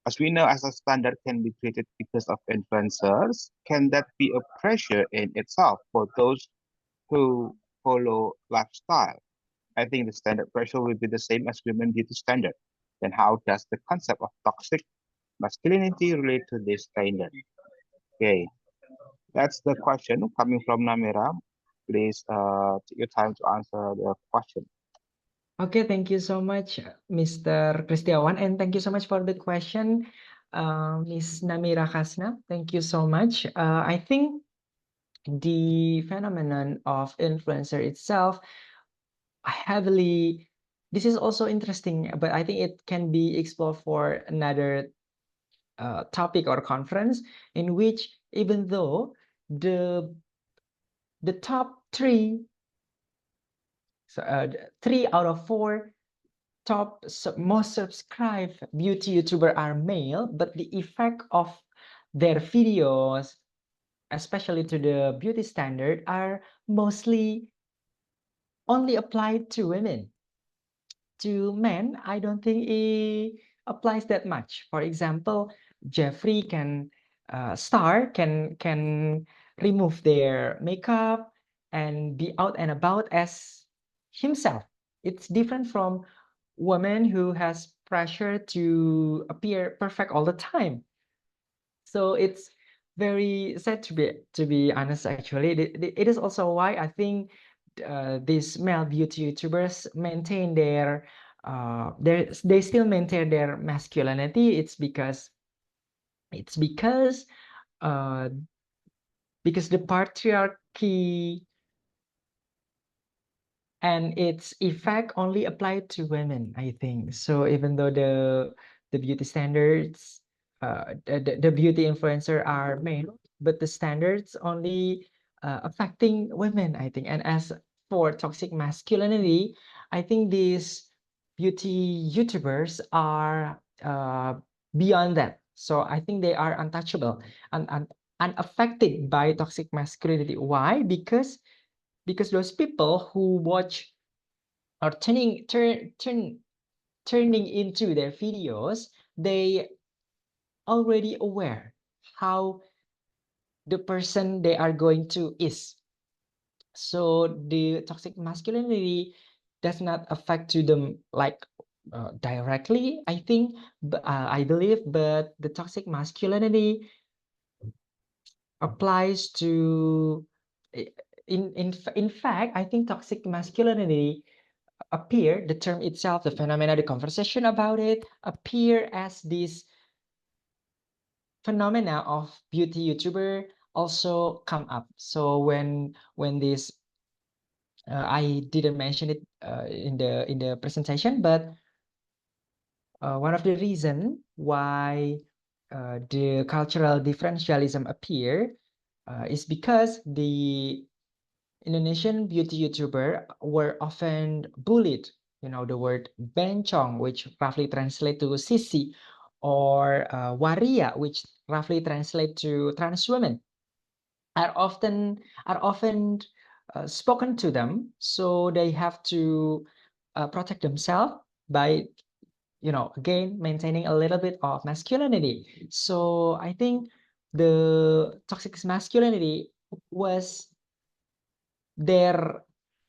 [SPEAKER 1] as we know as a standard can be created because of influencers, can that be a pressure in itself for those who follow lifestyle? I think the standard pressure will be the same as women beauty standard. Then how does the concept of toxic masculinity relate to this standard? Okay, that's the question coming from Namira. Please take your time to answer the question.
[SPEAKER 2] Okay, thank you so much, Mr. Kristiawan, and thank you so much for the question, Ms. Namira Kasna. Thank you so much. I think the phenomenon of influencer itself heavily, this is also interesting, but I think it can be explored for another topic or conference, in which even though the top three, so 3 out of 4 top most subscribed beauty YouTuber are male, but the effect of their videos, especially to the beauty standard, are mostly only applied to women. To men, I don't think it applies that much. For example, Jeffrey can remove their makeup and be out and about as himself. It's different from women who has pressure to appear perfect all the time. So it's very sad to be honest. Actually, it is also why I think these male beauty YouTubers maintain they still maintain their masculinity. It's because uh, because the patriarchy and its effect only applied to women, I think. So even though the beauty standards, the beauty influencer are male, but the standards only affecting women, I think. And as for toxic masculinity, I think these beauty YouTubers are beyond that. So I think they are untouchable and unaffected by toxic masculinity. Why? Because those people who watch or turning into their videos, they already aware how the person they are going to is. So the toxic masculinity does not affect to them like directly, I think, but I believe, but the toxic masculinity applies to in fact, I think toxic masculinity appear, the term itself, the phenomena, the conversation about it appear as this phenomena of beauty YouTuber also come up. So when this I didn't mention it in the presentation, but one of the reason why the cultural differentialism appear is because the Indonesian beauty YouTuber were often bullied. You know, the word bencong, which roughly translate to sissy, or waria, which roughly translate to trans women, are often spoken to them. So they have to protect themselves by, you know, again, maintaining a little bit of masculinity. So I think the toxic masculinity was their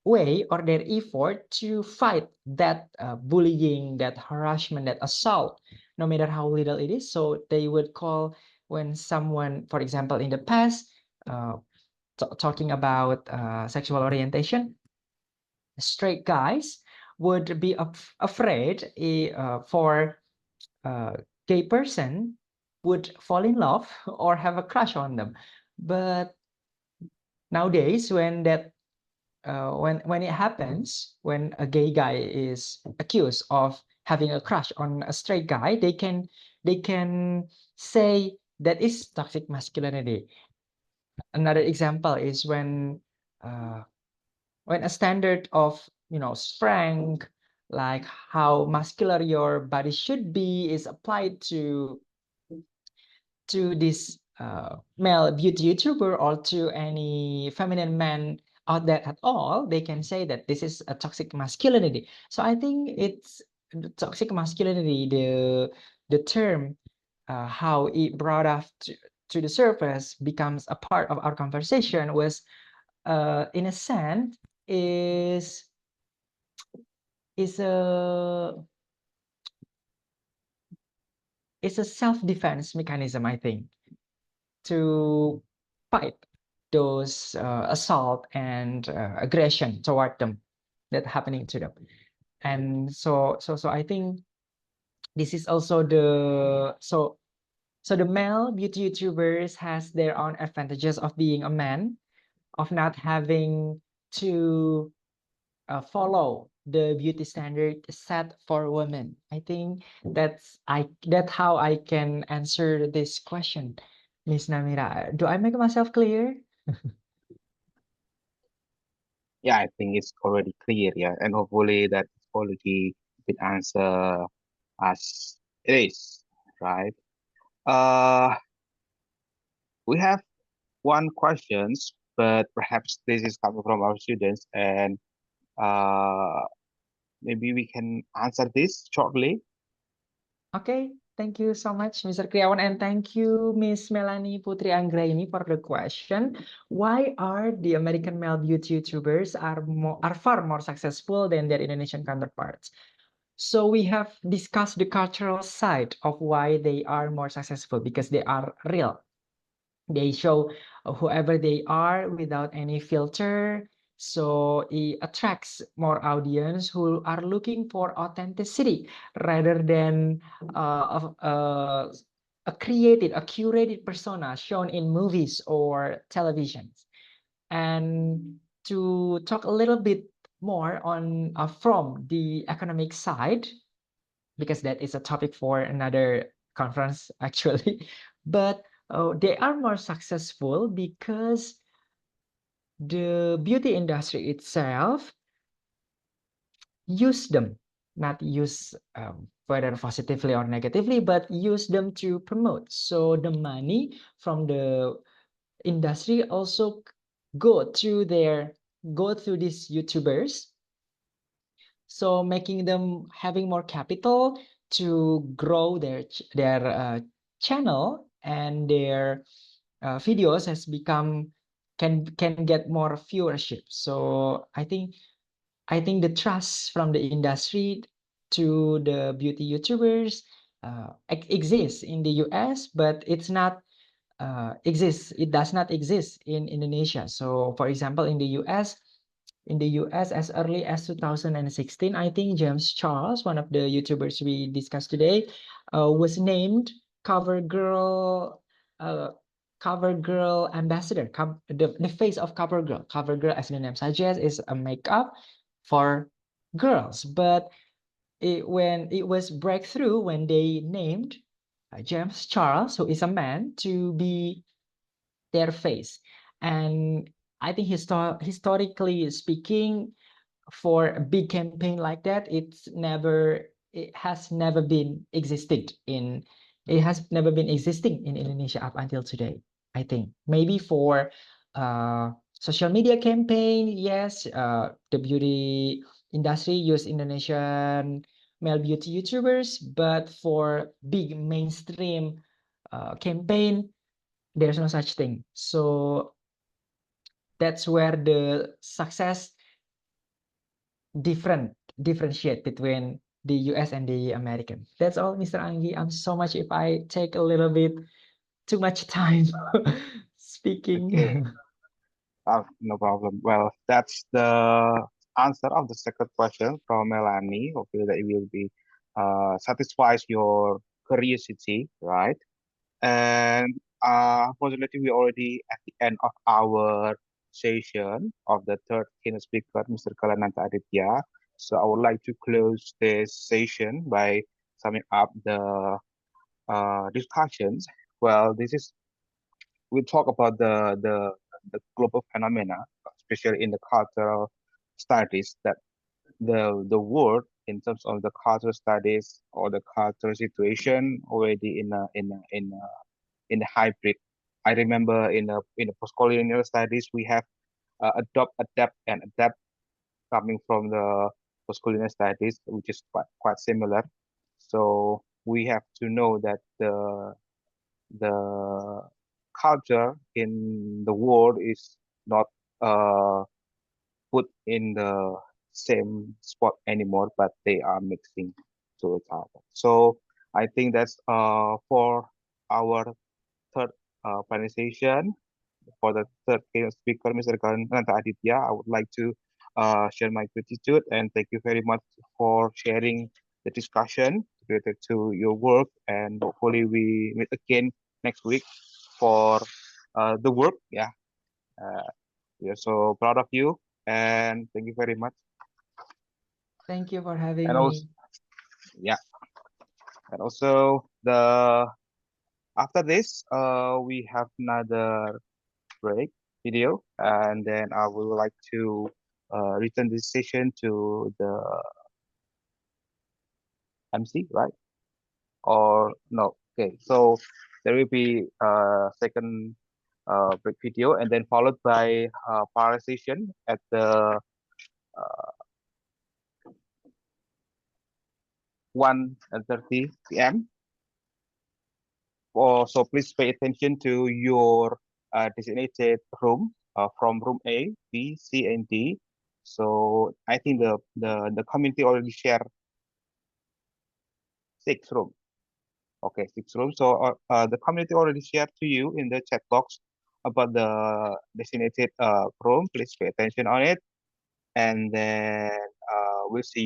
[SPEAKER 2] way or their effort to fight that bullying, that harassment, that assault, no matter how little it is. So they would call, when someone, for example, in the past, talking about sexual orientation, straight guys would be afraid for gay person would fall in love or have a crush on them. But nowadays, when that when it happens, when a gay guy is accused of having a crush on a straight guy, they can say that is toxic masculinity. Another example is when a standard of, you know, strength, like how muscular your body should be, is applied to this male beauty YouTuber or to any feminine man out there at all, they can say that this is a toxic masculinity. So I think it's the toxic masculinity, the term, how it brought us to the surface, becomes a part of our conversation, was in a sense is a self-defense mechanism, I think, to fight those assault and aggression toward them that happening to them. And so I think this is also the so the male beauty YouTubers has their own advantages of being a man, of not having to follow the beauty standard set for women. I think that's how I can answer this question, Miss Namira. Do I make myself clear?
[SPEAKER 1] Yeah, I think it's already clear, yeah, and hopefully that already been answered as it is, right? Uh, we have one questions, but perhaps this is coming from our students, and uh, maybe we can answer this shortly.
[SPEAKER 2] Okay, thank you so much, Mr. Kriawan, and thank you, Miss Melanie Putri Anggraini, for the question. Why are the American male beauty YouTubers are far more successful than their Indonesian counterparts? So we have discussed the cultural side of why they are more successful, because they are real. They show whoever they are without any filter. So it attracts more audience who are looking for authenticity rather than a curated persona shown in movies or televisions. And to talk a little bit more on from the economic side, because that is a topic for another conference actually. But they are more successful because the beauty industry itself use them, not use whether positively or negatively, but use them to promote. So the money from the industry also go through these YouTubers, so making them having more capital to grow their channel, and their videos has become can get more viewership. So I think the trust from the industry to the beauty YouTubers exists in the US, but it's not it does not exist in Indonesia. So for example, in the US, in the US as early as 2016. I think James Charles, one of the YouTubers we discussed today, was named cover girl ambassador. The face of cover girl. Cover girl, as the name suggests, is a makeup for girls. But when it was breakthrough when they named James Charles, who is a man, to be their face. And I think historically speaking, for a big campaign like that, it has never been existed in Indonesia up until today. I think maybe for social media campaign, yes, the beauty industry use Indonesian male beauty YouTubers, but for big mainstream campaign, there's no such thing. So that's where the success differentiate between the US and the American. That's all, Mr. Anggi. I'm so much if I take a little bit too much time speaking.
[SPEAKER 1] Okay, no problem. Well, that's the answer of the second question from Melanie. Hopefully that it will be satisfies your curiosity, right? And unfortunately, we already at the end of our session of the third keynote speaker, Mr. Kalananta Aditya. So I would like to close this session by summing up the discussions. Well, this is we talk about the global phenomena, especially in the cultural studies, that the world in terms of the cultural studies or the cultural situation already in a hybrid. I remember in the post-colonial studies we have adopt, adapt, and adapt coming from the post-colonial studies, which is quite similar. So we have to know that the culture in the world is not uh, put in the same spot anymore, but they are mixing to each other. So I think that's for our third presentation. For the third keynote speaker, Mr. Karnanta Aditya, I would like to share my gratitude and thank you very much for sharing the discussion related to your work. And hopefully we meet again next week for the work. Yeah, we are so proud of you and thank you very much.
[SPEAKER 2] Thank you for
[SPEAKER 1] And
[SPEAKER 2] having
[SPEAKER 1] also,
[SPEAKER 2] me.
[SPEAKER 1] yeah, and also the after this, we have another break video, and then I would like to return this session to the MC, right? Or no? Okay, so there will be a second break video, and then followed by power session at the 1:30 p.m. So please pay attention to your designated room from room A, B, C, and D. So I think the community already share 6 rooms. Okay, 6 rooms. So the community already shared to you in the chat box about the designated room. Please pay attention on it, and then we'll see